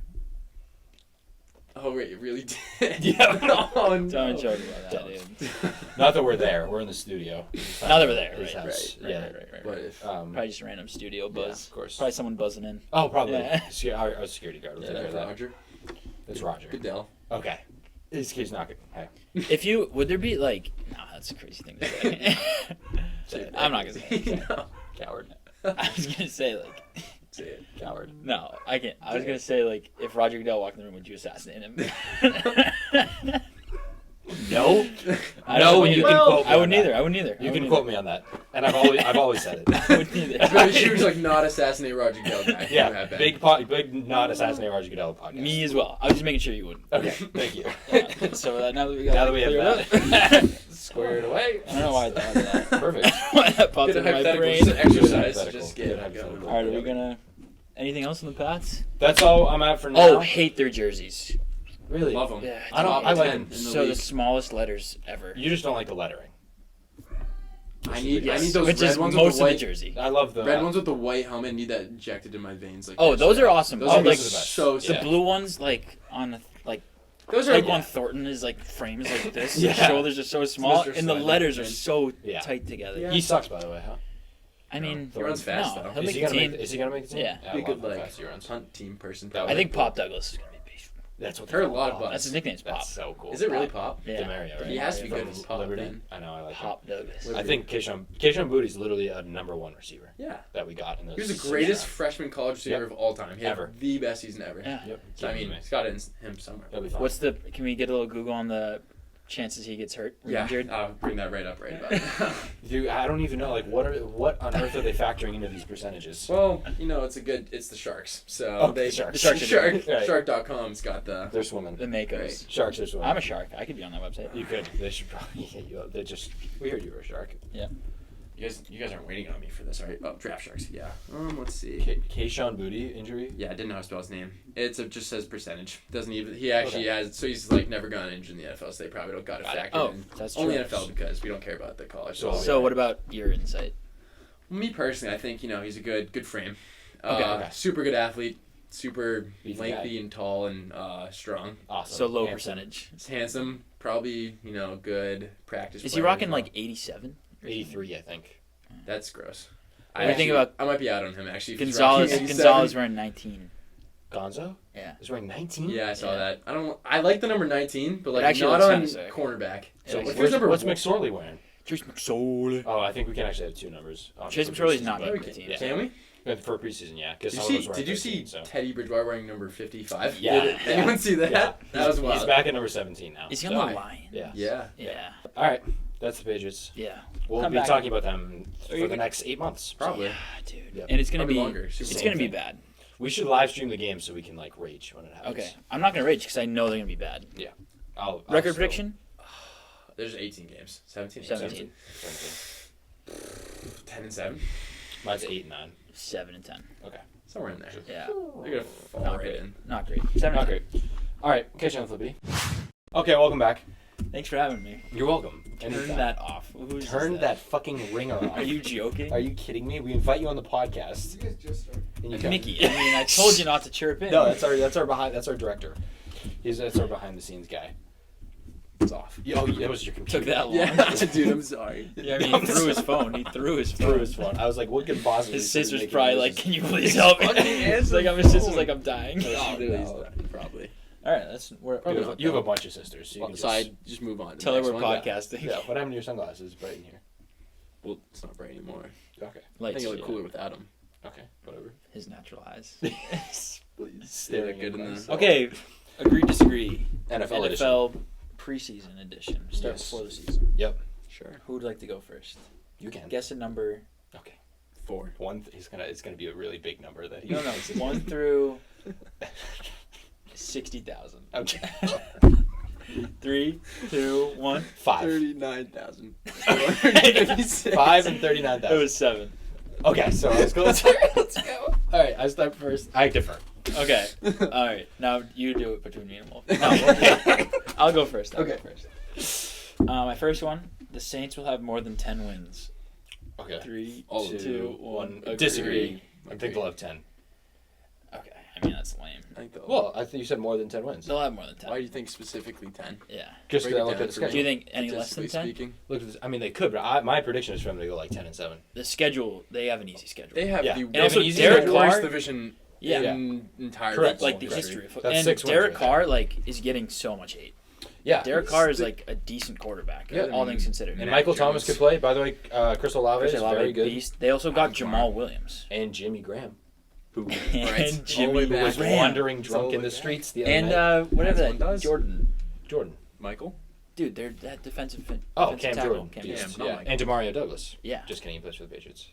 Oh wait, it really did. Yeah. Oh no. Don't joke about that, Don't. dude. Not that we're there. We're in the studio. Now that we're there, His right, house. right, Yeah. right. What if? Probably just a random studio buzz. of course. Probably someone buzzing in. Oh, probably. Yeah. Our security guard will Yeah, take care that's of that. Roger. It's Roger. Goodell. Okay. He's not good. Hey. If you would there be no, that's a crazy thing to say. Say it. I'm not gonna say it. No. Coward. I was gonna say Say it. Coward. no, I can't. I was gonna say if Roger Goodell walked in the room, would you assassinate him? No. I No, don't- you well, can quote me I on wouldn't that. either. I wouldn't either. You can quote me on that, and I've always said it. I wouldn't either. But she was not assassinate Roger Goodell guy. You Yeah, have been. big not assassinate Roger Goodell podcast. Me as well. I was just making sure you wouldn't. Okay, thank you. Yeah. So now that we got Now that we cleared have up, that squared away. I don't know why I thought of that. Perfect. Why that popped Good in my hypothetical brain. just exercise to hypothetical. just Good get it hypothetical. going. All right, are we gonna? Anything else in the Pats? That's all I'm at for now. Oh, hate their jerseys. really? Love them. Yeah, I don't. Top I like 10 them. in the So league. the smallest letters ever. You just don't like the lettering. I need Yes, those which red is ones most with the of the white. jersey. I love the Red ones with the white helmet. Need that injected in my veins. Like Oh, those are awesome. Those Oh, are like those are the best. so the sick. blue ones, like on the like. Those are Like when Thornton is like frames like this, Yeah. his shoulders are so small, Mr. and the Slender. letters are so Yeah. tight together. Yeah. He sucks, by the way, huh? I mean, He runs fast, no, though. he'll Is make he the gonna team. make? Is he gonna make the team? Yeah. Be a I good love how like fast he runs. hunt team person. That I would think be Pop Douglas is gonna be beast. That's what Heard they're a lot called. about That's his nickname's Pop. That's so cool. Is it really Pop? Yeah. Demario, right? He has to be From good as Pop, Liberty. then. I know. I like him. Pop Douglas. I think Keishon Booty's literally a number one receiver Yeah. that we got in those. He was the six greatest rounds. freshman college receiver Yep. of all time. He had Ever. the best season ever. Yeah. Yep. So, I mean, it's got it in him somewhere. He'll be fine. What's the? Can we get a little Google on the chances he gets hurt or Yeah, injured? I'll bring that right up right about it. Dude, I don't even know. Like, what on earth are they factoring into these percentages? Well, it's the Sharks. So Oh, they the Sharks. The Sharks are Right. Shark.com's got the They're swimming. The Makos. Right. Sharks are swimming. I'm a shark. I could be on that website. You could. They should probably hit you up. They just. We heard you were a shark. you guys aren't waiting on me for this, right? Oh, Draft Sharks. Yeah. Let's see. Keishon Booty injury. Yeah, I didn't know how to spell his name. It just says percentage. Doesn't even. He actually has. So he's like never gotten injured in the NFL. So they probably don't got it factored Oh, in. that's Only true. NFL because we don't care about the college. So- So what about your insight? Me personally, I think he's a good frame. Okay. Super good athlete. Super Beefy lengthy and tall and strong. Awesome. So low Handsome. percentage. He's handsome. Probably good practice. Is he player as rocking well. like 87? 83, I think. That's gross. What do you think about I might be out on him actually. if he's Gonzalez? rocking 87. Gonzalez wearing 19. Gonzo? Yeah. He's wearing 19? Yeah, I saw Yeah. that. I like the number 19, but like actually not looks on kinda sick. cornerback. So Yeah, if where's there's number what's one- McSorley wearing? Chase McSorley. Oh, I think we can actually have two numbers. Chase for McSorley's preseason, not but- making the team. Yeah. Can we? For preseason, yeah. Because Did you see Teddy Bridgewater wearing number 55? Yeah. Did anyone see that? Yeah. That was He's wild. back at number 17 now. Is he so- on the line? Yeah. Yeah. Yeah. All right. That's the Patriots. Yeah. We'll Come be back. talking about them Are for you the gonna- next 8 months. Probably. Yeah, dude. Yep. And it's gonna Probably be longer. It's Super gonna be long. bad. We should live stream the game so we can like rage when it happens. Okay. I'm not gonna rage because I know they're gonna be bad. I'll Record still- prediction? There's 18 games. 17. 17. 10 and 7. Mine's 8 and 9. 7 and 10. Somewhere in there. Yeah. They're gonna fall Not right great. in. Not great. 7 Not and 10. great. All right. Catch you on Flippy. Okay, welcome back. Thanks for having me. You're welcome. Turn Anytime. that off. Who's Turn that fucking ringer off. Are you joking? Are you kidding me? We invite you on the podcast. You guys just started. And you come. Mickey? I mean, I told you not to chirp in. No, that's our director. That's our behind the scenes guy. It's off. Oh, that was your computer. Took that long. Yeah, dude, I'm sorry. Yeah, I mean, he threw his phone. He threw his phone. Through his phone. I was like, what could possibly? His be sister's making probably noises? like, "Can you please help me?" Fucking It's answer like, the his sister's phone. like, "I'm dying." Oh, no. no. Probably. All right, that's we're You have, you have a bunch of sisters, so you can So just I just move on. To Tell the her next we're one. podcasting. Yeah. What happened to your sunglasses? Bright in here. Well, it's not bright anymore. Okay. I Lights, think it look yeah. cooler without them. Okay. Whatever. His natural eyes. Please. They look good in the. Okay, agree disagree. NFL edition. NFL preseason edition. Start Yes. before the season. Sure. Who would like to go first? You can. Guess a number. Okay. 4. It's gonna be a really big number that he. No, 1 through 60,000. Okay. 3, 2, 1. 5. 39,000. 5 and 39,000. It was 7. Okay, so let's go. Let's go. All right, I start first. I differ. Okay. All right. Now you do it between me and Wolf. No, I'll go first. I'll go first. My first one. The Saints will have more than 10 wins. Okay. 3, All of 2, 1. Disagree. I think they'll have 10. Okay. I mean, that's lame. I think they'll. Well, I think you said more than 10 wins. They'll have more than 10. Why do you think specifically 10? Yeah. Just Break it look down at the for me. schedule. Do you think any less than 10? Statistically speaking. Look at this. I mean, they could, but my prediction is for them to go like 10 and 7. The schedule, they have an easy schedule. They have Yeah. the And they have also an easy Derek worst Carr- division Yeah. in entire Correct. Like the football history of That's football. And 6 wins Derek right there. Carr, like, is getting so much hate. Yeah. Derek Carr is, like, a decent quarterback. Yeah. All things considered. And Mac Michael Thomas Jones. could play. By the way, Chris Olave is Chris Olave, very good. beast. They also got Alvin Jamal Kamara. Williams. And Jimmy Graham, who Right. And All the Jimmy way who back. was Graham. wandering It's drunk all in the the way streets the other And night. whatever As one that does. Jordan. Jordan. Michael. Dude, they're that defensive Cam tackle. Jordan. Cam Beast. Jordan. not Yeah. Michael. And Demario Douglas. Yeah. Just kidding, he plays for the Patriots.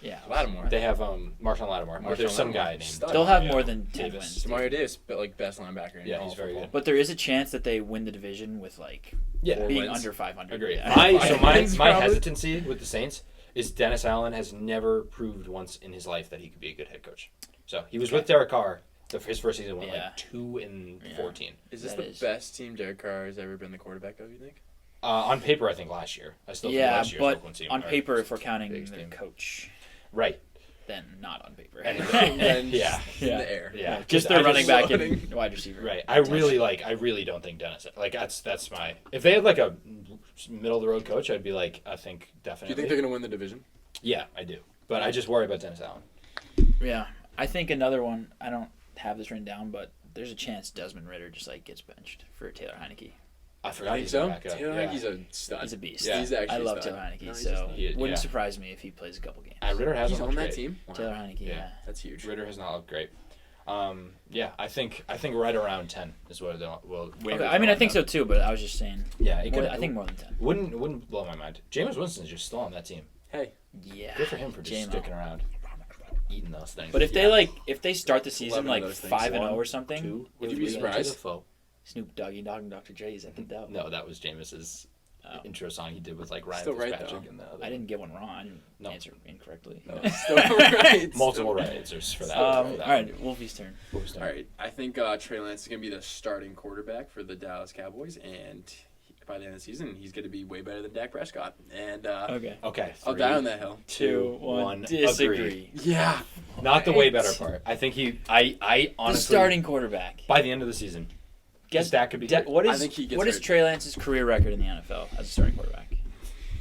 Yeah. Lattimore. They have Marshawn Lattimore. Marshawn There's some Lattimore. guy named. Stud. They'll have Yeah. more than 10 Davis. wins. Demario Davis, but like best linebacker. In Yeah, all he's very football. good. But there is a chance that they win the division with, like, Yeah. Four being wins. under 500. Agree. Yeah. My wins, my probably. hesitancy with the Saints is Dennis Allen has never proved once in his life that he could be a good head coach. So he was with Derek Carr. His first season went Yeah. like 2 and Yeah. 14. Is this That the is. best team Derek Carr has ever been the quarterback of? You think? On paper, I think last year. I still think last year's but Oakland team. on or paper, if we're counting Bigs the team. coach, Right. then not on paper. And then yeah. in Yeah. the air. Yeah. Just I their running back floating. and wide receiver. Right. I really don't think Dennis. Like that's my. If they had like a middle of the road coach, I'd be like, I think Do definitely. you think they're gonna win the division? Yeah, I do. But I just worry about Dennis Allen. Yeah. I think another one, I don't have this written down, but there's a chance Desmond Ridder just like gets benched for Taylor Heineke. I I forgot think he's so. back up. Taylor Yeah. Heineke's a stud. He's a beast. Yeah. He's actually I a love stud. Taylor Heineke, No, he's so just not. He- wouldn't yeah. surprise me if he plays a couple games. Ritter He's hasn't on looked that great. team. Wow. Taylor Heineke, Yeah. yeah. That's huge. Ritter has not looked great. Yeah, I think right around 10 is what they'll. Well, Okay, I mean, I think so too, but I was just saying. Yeah, it More, could. I think more than 10. Wouldn't blow my mind. Jameis Winston's just still on that team. Hey, Yeah. Good for him for just J-Mo. sticking around, eating those things. But if they start the season 11 of like those things. 5-0 or 1, something, 2, Would you 3, be to surprised? the foe. Snoop Doggy Dogg and Dr. Dre is at the doubt. No, that was Jameis's Oh. intro song he did with like Ryan Still right, Fitzpatrick though. and the other. I didn't get one wrong. I didn't No. answer incorrectly. no, still right. Multiple Still right answers for that. All for that right, Wolfie's turn. one. Who's All right, I think Trey Lance is going to be the starting quarterback for the Dallas Cowboys, and by the end of the season, he's going to be way better than Dak Prescott. And Okay. Okay. I'll 3, die on that hill. 2, 1. Disagree. Yeah. Not the way Right. better part. I think I The honestly starting quarterback. by the end of the season, guess Dak could be good. What I is think he gets what is hurt. Trey Lance's career record in the NFL as a starting quarterback?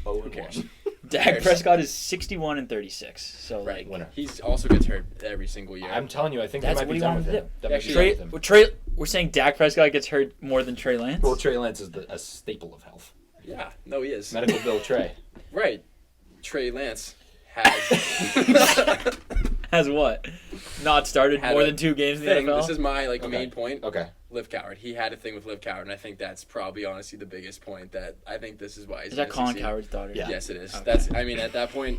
Oh, Who cares? Dak cares? Prescott is 61 and 36. So Right. like Winner. He's also gets hurt every single year. I'm telling you, I think That's they might what be he done wanted with to him. do. That might be Actually, done with him. We're saying Dak Prescott gets hurt more than Trey Lance. Well, Trey Lance is a staple of health. Yeah. No, he is. Medical bill Trey. Right. Trey Lance has Has what? Not started Had more a than 2 games in the thing. NFL. This is my Okay. main point. Okay. Liv Coward. He had a thing with Liv Coward, and I think that's probably honestly the biggest point. That I think this is why he's Is that gonna Colin succeed. Coward's daughter? Yeah. Yes, it is. Okay. That's. I mean, at that point,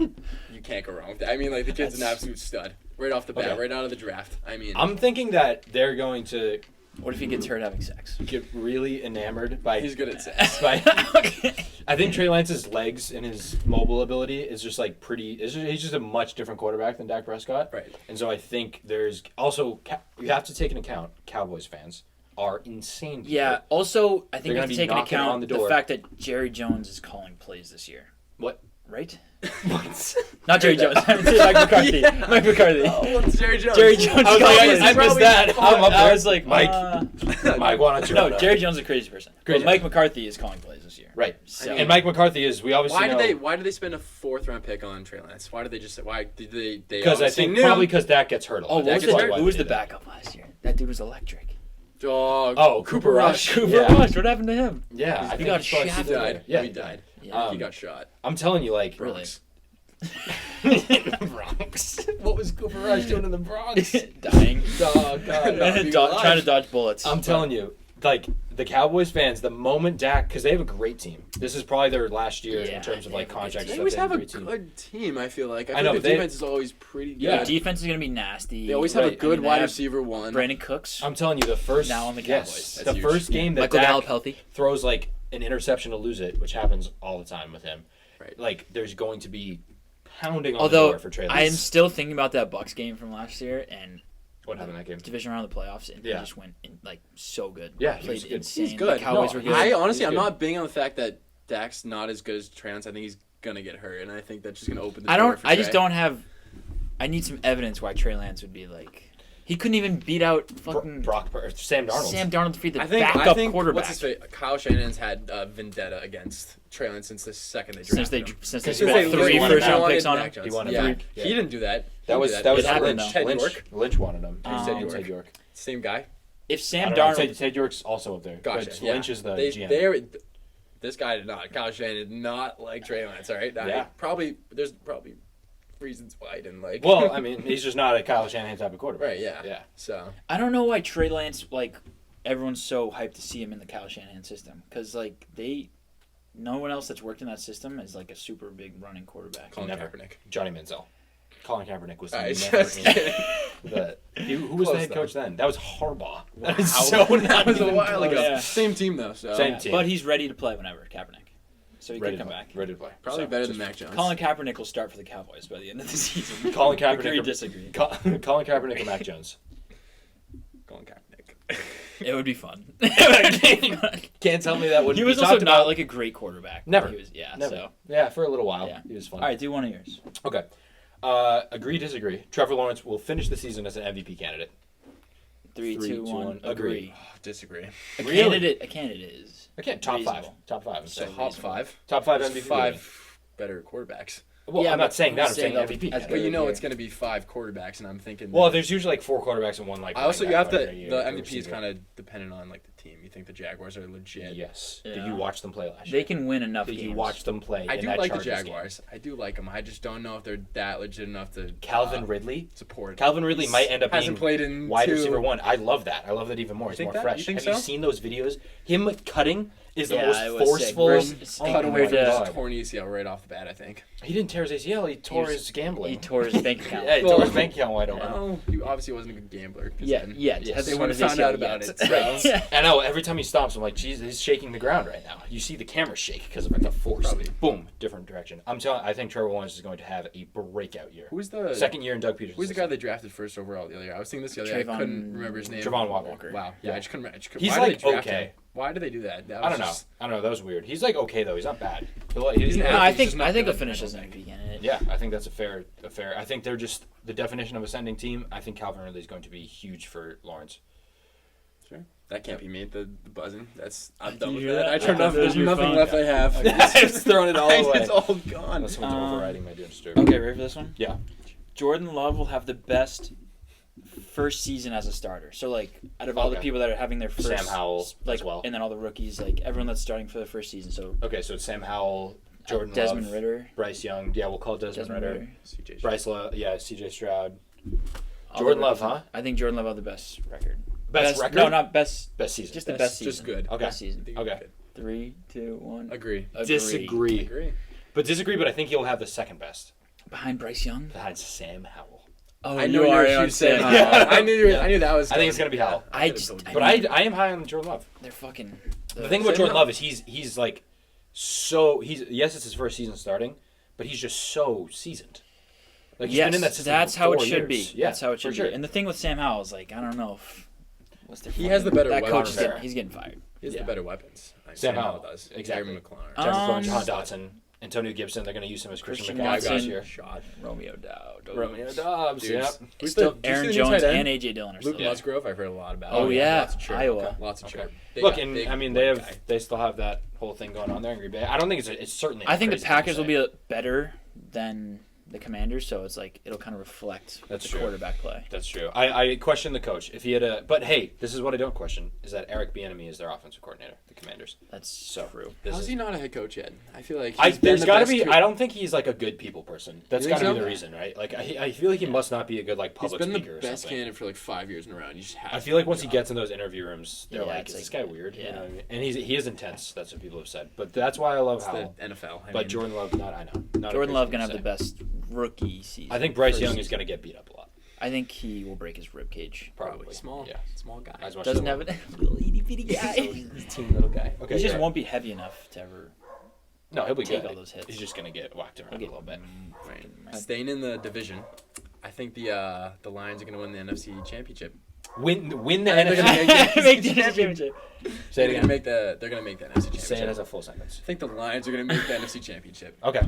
you can't go wrong with that. I mean, like the kid's an That's- absolute stud right off the bat, Okay. right out of the draft. I mean, I'm thinking that they're going to What if he gets hurt having sex? get really enamored by. he's good at sex. by Okay. I think Trey Lance's legs and his mobile ability is just like pretty. He's just a much different quarterback than Dak Prescott. Right. And so I think there's also you have to take into account Cowboys fans are insane. People. Yeah. Also, I think They're we gonna have to be take into knocking on account the the door. fact that Jerry Jones is calling plays this year. What? Right? What? Not Jerry Jones. Mike McCarthy. Yeah. Mike McCarthy. Oh, it's Jerry Jones. Jerry Jones. I was calling like, plays. I missed that. I'm up I there. was like, Mike. Mike, why don't you? No, Jerry Jones is a crazy person. Crazy. But Mike McCarthy is calling plays this year. Right. So, And Mike McCarthy is. We obviously Why know. did they spend a 4th round pick on Trey Lance? Why did they just? Why did they? Because I obviously think knew. probably because Dak gets hurt a lot. oh, That's who probably why was they the did that. backup last year? That dude was electric. Oh, Cooper Rush. Cooper Yeah. Rush. What happened to him? Yeah, I He think got he's probably shafted. still died. there. Yeah, he died. Yeah. He got shot. I'm telling you, like Really? Bronx. What was Cooper Rush doing in the Bronx? Dying. Oh God. No. be Trying to dodge bullets. I'm telling you, like the Cowboys fans, the moment Dak, because they have a great team. This is probably their last year Yeah, in terms of they like have a good contracts. They team. always have a great team. good team. I feel like. I I feel know, like but the defense is always pretty good. Yeah. The defense is going to be nasty. They always have Right. a good I mean, they wide have receiver one. Brandon Cooks. I'm telling you, the first Now on the yes, Cowboys. the That's huge. first game that Michael Dak Gallup healthy. throws like an interception to lose it, which happens all the time with him. Right. Like there's going to be pounding on the Although door for Trey I am Lance. still thinking about that Bucks game from last year and What happened in that game? division round of the playoffs, and Yeah. he just went in, like so good. Yeah, he played was good. insane. He's good. The Cowboys No, were good. I honestly, He's I'm good. not big on the fact that Dak's not as good as Trey Lance. I think he's gonna get hurt, and I think that's just gonna open the I door don't. for I just Trey. don't have. I need some evidence why Trey Lance would be like. He couldn't even beat out fucking Sam Darnold. Sam Darnold to be the I think backup quarterback. What's his face? Kyle Shanahan's had vendetta against Trey Lance since the second they since drafted they him. since they Since spent they 3 wanted first round Mac picks on Mac him. Jones. He wanted yeah. Mac, yeah. He didn't do that. That was It happened, Lynch. though. Lynch wanted him. Um, And Ted York. Same guy. If I Sam don't know, Darnold, Ted York's also up there. Gotcha. But Yeah. Lynch is the they, GM. This guy did not. Kyle Shanahan did not like Trey Lance. All right. Yeah. There's probably reasons why I didn't like. Well, I mean, he's just not a Kyle Shanahan type of quarterback. right. Yeah. Yeah. So I don't know why Trey Lance like everyone's so hyped to see him in the Kyle Shanahan system because like no one else that's worked in that system is like a super big running quarterback. Colin Never. Kaepernick. Johnny Manziel. Colin Kaepernick was I never just in kidding. who was the Close, head though. coach then? That was Harbaugh. That Wow. was so that was a not while even ago. close. Yeah. Same team though. So Same team. But he's ready to play whenever Kaepernick, so he Ready could to come play. back. Ready to play. Probably So, better than just- Mac Jones. Colin Kaepernick will start for the Cowboys by the end of the season. Colin Agree or Kaepernick. disagree? Colin Kaepernick and Mac Jones. Colin Kaepernick. It would be fun. Can't tell me that wouldn't He was be also talked not about. like a great quarterback. Never. He was, yeah. Never. So Yeah, for a little while. Yeah. He was fun. all right, do one of yours. Okay. Agree, disagree. Trevor Lawrence will finish the season as an MVP candidate. 3, 2, 1. Agree. Disagree. A Really? candidate is. Okay, top five. reasonable. Top five. I'm So saying. top five. Top five There's MVP. 5 better quarterbacks. Well, Yeah, I'm not but saying that. I'm saying saying MVP. as But candidate. you know here. it's going to be 5 quarterbacks, and I'm thinking. Well, there's usually like 4 quarterbacks and one like. I also running you have back to. every year, The every MVP is season. kind of dependent on like the team. You think the Jaguars are legit? Yes. Yeah. Did you watch them play last They year? can win enough Did games. you watch them play? I in do that like the Chargers game? Jaguars. I do like them. I just don't know if they're that legit enough to Calvin Ridley. support. Calvin Ridley might end up hasn't being played in wide 2. receiver 1. I love that. I love that even more. He's think more that? fresh. You think Have you so? seen those videos? Him cutting is the Yeah, most it was sick. forceful. Versus- Oh Cut my away from God. his torn ACL right off the bat. I think. He didn't tear his ACL. He tore was- his gambling. He tore his bank account. Yeah, he tore his bank account wide open. Well, he obviously wasn't a good gambler. 'Cause Yeah, then yeah. Yes. Hasn't They torn would've his found ACL out about yet. it, so. Yeah. I know. Every time he stomps, I'm like, Jesus, he's shaking the ground right now. You see the camera shake because of like the force. Probably. Boom, different direction. I'm telling. I think Trevor Lawrence is going to have a breakout year. Who's the Second year in Doug Peterson's Who's the guy system. they drafted first overall the other year? I was thinking this the other year. I Trayvon- couldn't remember his name. Trayvon Walker. Wow. Yeah, I just couldn't. He's why like did they draft okay. him? Why did they do that? That I was don't know. just- I don't know. That was weird. He's like okay though. He's not bad. He's an No, athlete, I he's think just not he'll good, finish I as don't an think. MVP candidate. Yeah, I think that's a fair. I think they're just the definition of ascending team. I think Calvin Ridley is going to be huge for Lawrence. Sure. That can't be me. The buzzing. I'm done with hear that. that? I turned Yeah, off. There's your nothing phone. left I have. It's throwing it all away. It's all gone. Unless someone's Um, overriding my disturb. Okay, ready for this one? Yeah. Jordan Love will have the best first season as a starter. So like out of all the Okay. people that are having their first Sam Howell like as well. and then all the rookies, like everyone that's starting for the first season. So Okay, so it's Sam Howell, Jordan Desmond Love, Ritter. Bryce Young. Yeah, we'll call it Desmond, Ritter. CJ Bryce Love. Yeah, C.J. Stroud. all Jordan the Love, rookies. huh? I think Jordan Love have the best record. Best record? No, not best. Best season. Just the best season. Just good. Okay. Best season. Okay. 3, 2, 1. Agree. Disagree. Agree. But disagree. I think he'll have the second best Behind Bryce Young. behind Sam Howell. Oh, I know you are you on were saying. Sam. Yeah. I knew that was. I think it's gonna be Howell. I could've just- told you. I But I am high on Jordan Love. They're fucking. The thing about Sam Jordan Howell- Love is he's like so yes it's his first season starting, but he's just so seasoned. Like he's been in that system that's for how it 4 should years. be. Yeah, That's how it for should sure. be. And the thing with Sam Howell is like I don't know if what's their He fucking- has the better that weapons. coach is Connor. he's getting fired. He has Yeah. the better weapons. Like, Sam Howell does. exactly. Jerry McLaurin. Jahan Dotson, Antonio Gibson. They're going to use him as Christian Christian McCaffrey this Watson. year. Shot. Romeo Doubs. Romeo Dobbs. Dude. Yep. Who's Still the- did you see Aaron the new Jones tight end? and AJ Dillon are still Luke there. Musgrove. I've heard a lot about. Oh, yeah. lots of chirp. Iowa. Lots of Okay. chirp. Big Look, guy, and big I mean white guy. they still have that whole thing going on there in Green Bay. I don't think it's certainly. I think the crazy thing to Packers will say. be better than the Commanders, so it's like it'll kind of reflect That's the true. quarterback play. That's true. I question the coach if he had a. But hey, this is what I don't question: is that Eric Bieniemy is their offensive coordinator, the Commanders. That's So true. This How's is, he not a head coach yet? I feel like there's got to be. I don't think he's like a good people person. That's You got think to be so? the reason, right? Like I feel like he must not be a good like He's public been the speaker or best something. candidate for like 5 years in a row. And you just have I feel like to once he go. gets in those interview rooms, they're Yeah, like, it's "Is this like- guy weird?" You yeah. know what I mean? And he is intense. That's what people have said. But that's why I love It's Howell. the NFL. I But mean, Jordan Love, not I know. Not a Jordan crazy Love thing gonna to have the say. best rookie season. I think Bryce first Young is season. gonna get beat up a lot. I think he will break his rib cage. Probably. small, Yeah. small guy. As much Doesn't as have a little itty bitty guy. He's a teeny little guy. Okay. He just yeah. won't be heavy enough to ever. No, he'll be take good. all those hits. He's just gonna get whacked around He'll a get little bit. Right. Staying in the division, I think the Lions are going to win the NFC Championship. Win the And they're NFC. gonna Make the championship. Say it They're again. gonna make the NFC Championship. Say it as a full sentence. I think the Lions are going to make the NFC Championship. Okay.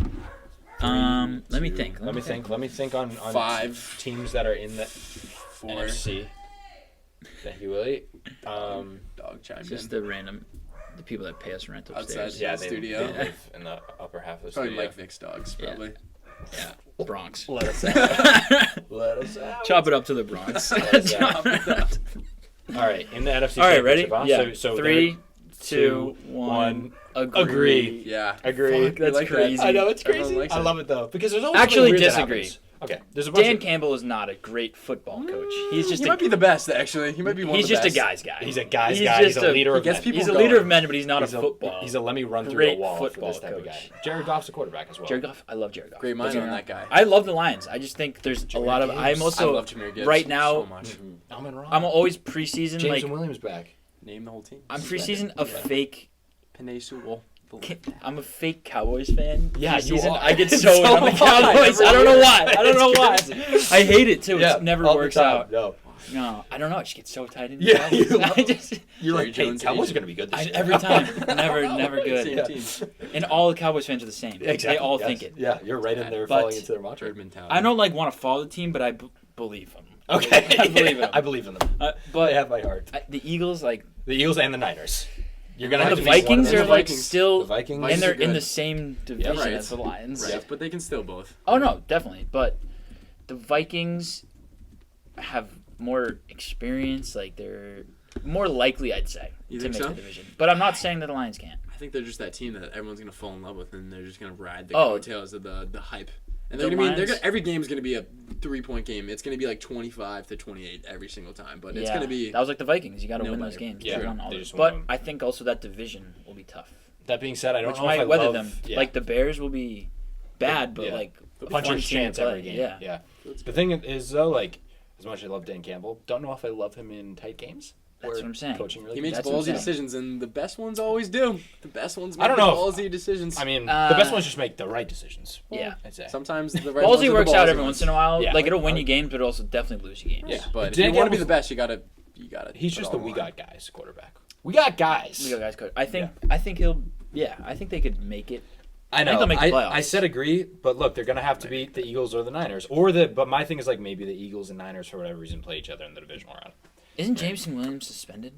Let me think. Let me think on 5, teams that are in the 4. NFC. Thank you, Willie. Dog chime Just in. the random, the people that pay us rent upstairs. Outside. Yeah, the they studio. live in the upper half of the Probably studio. Mike Vick's dogs, Yeah. probably. Yeah, Bronx. Let us out. Let us out. Chop it up to the Bronx. us out. Chop it up. All right, in the NFC All right, ready? Championship, huh? Yeah. So 3, 2, two, 1. Agree. Yeah. Agree. Fuck, that's like that? crazy. I know it's Everyone crazy. likes I it. love it though because there's always Actually, something weird that disagree. happens. Okay, there's a bunch Dan of, Campbell is not a great football coach. He's just He a, might be the best, actually. He might be one he's of the just best. a guy's guy. He's a guy's He's guy. He's just a leader he of gets men. people He's a going. leader of men, but he's not He's a football. He's a let me run through Great a wall for football this type of coach. guy. Jared Goff's a quarterback as well. Jared Goff. I love Jared Goff. Great mind Don't on get me that wrong. guy. I love the Lions. I just think there's a lot of. Gibbs. I'm I also love Jahmyr Gibbs right now. so much. Almond Rock. I'm always preseason James like and Williams back. Name the whole team. I'm preseason a fake. Panay Sewell. I'm a fake Cowboys fan. Yeah, you Preseason, are. I get so So on the am I. Cowboys. I don't know why. I don't know why. It's crazy. I hate it too. Yeah, It never all the works time. out. No. No, I don't know. I just get so tight in. Yeah, you Cowboys. love I just You're Jerry like, hey, Jones Cowboys are agent. going to be good this year. every time, never good. Same Yeah. team. And all the Cowboys fans are the same. Exactly. They all yes. think it. Yeah, you're right in there But- falling into their mantra. Herd mentality. I don't want to follow the team, but I believe them. Okay. I believe them. I believe in them. But I have my heart. the Eagles, like, The Eagles and the Niners. You're going to the have to make one of Vikings them. are The like Vikings. still, The Vikings. and Vikings they're are in good. the same division right. as the Lions. Right, but they can still both. Oh no, definitely. But the Vikings have more experience. Like they're more likely, I'd say, You to think make so? the division. But I'm not saying that the Lions can't. I think they're just that team that everyone's gonna fall in love with, and they're just gonna ride the Oh. coattails of the hype. And The they're gonna be, Lions- every game's gonna be a 3-point game. It's gonna be like 25-28 every single time, but it's Yeah, gonna be. that was like the Vikings. You got to win Nobody. those games. Yeah, to win all they those. just But won them. I think also that division will be tough. That being said, I don't Which know if I might weather love them. Yeah. Like the Bears will be bad, but Yeah. like a fun puncher's team to chance every play. game. Yeah. The thing is, though, like, as much as I love Dan Campbell, don't know if I love him in tight games. That's where what I'm saying. Coaching really He makes That's what I'm ballsy saying. decisions, and the best ones always do. The best ones make I don't know ballsy decisions. I mean, Uh, the best ones just make the right decisions. Yeah. I'd say. Sometimes the right ones are Ballsy the works out ballsy every ones. once in a while. Yeah. Like it'll win you games, but it'll also definitely lose you games. Yeah. But if Dan you want to be Campbell's- the best, you gotta. He's put just all the we on. got guys quarterback. We got guys. We got guys coach. I think he'll. Yeah, I think they could make it. I think know. they'll make the playoffs. I said agree, but look, they're gonna have to beat the Eagles or the Niners, But my thing is like maybe the Eagles and Niners for whatever reason play each other in the divisional round. Isn't Jameson Williams suspended?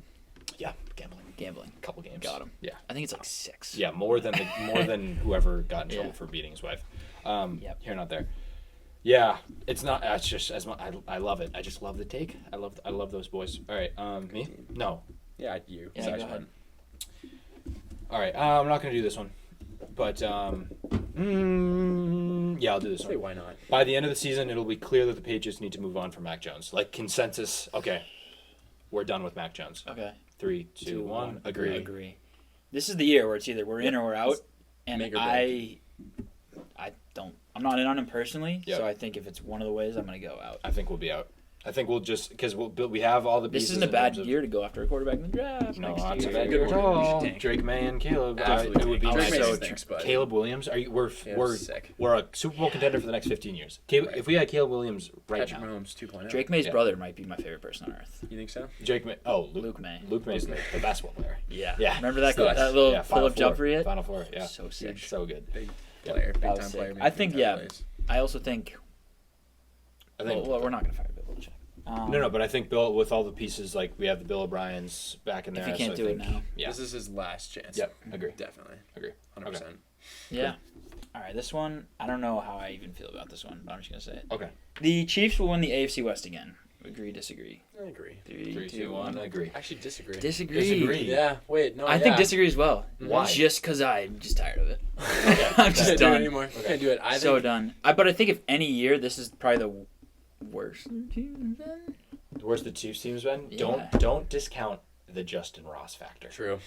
Yeah, gambling. Gambling. Couple games. Got him. Yeah. I think it's like 6. Yeah, more than whoever got in trouble Yeah. for beating his wife. Yep. Here, not there. Yeah, it's not. It's just as much. I love it. I just love the take. I love those boys. All right, me? No. Yeah, you. Yeah, Sorry, go ahead. All right, I'm not gonna do this one, but yeah, I'll do this Say one. why not? By the end of the season, it'll be clear that the Patriots need to move on from Mac Jones. Like consensus. Okay, we're done with Mac Jones. Okay. 3, 2, 1. Agree. Agree. This is the year where it's either we're in or we're out, and Make or I don't. I'm not in on him personally, Yeah. so I think if it's one of the ways, I'm gonna go out. I think we'll be out. I think we'll just because we have all the This pieces. isn't a in bad terms of- year to go after a quarterback in the draft. No, next not year. a bad Good year at one. all. We should tank. Drake May and Caleb. Absolutely. It would be Drake nice. May So stinks, buddy. Caleb Williams. We're sick. we're a Super Bowl contender for the next 15 years. If we had Caleb Williams right Patrick now, Mahomes 2.0. Drake May's Yeah. brother might be my favorite person on earth. You think so? Drake May. Oh, Luke May. Luke May's the basketball player. Yeah. Yeah. Remember that, Clutch. that little Yeah, Final Philip jumper he Four. hit? Final Four. Yeah. So sick. So good. Big Yep. player, big That time was player. sick. making I think, big time yeah. plays. I also think. I think. Well, we're not gonna fire Bill Belichick. No, but I think Bill with all the pieces like we have the Bill O'Briens back in there. If he can't so do I it think, now. Yeah. This is his last chance. Yep. Agree. Definitely. Agree. 100%. Yeah. All right, this one. I don't know how I even feel about this one, but I'm just gonna say it. Okay. The Chiefs will win the AFC West again. Agree, disagree. I agree. 3, 2, 1. Agree. Actually, disagree. Disagree. Yeah. Wait. No. I think disagree as well. Why? Just because I'm just tired of it. Okay. I'm Can't just do it done. anymore. Can't do it. I So think done. But I think if any year, this is probably the worst. Where's the Chiefs team's been? Yeah. Don't discount the Justin Ross factor. True.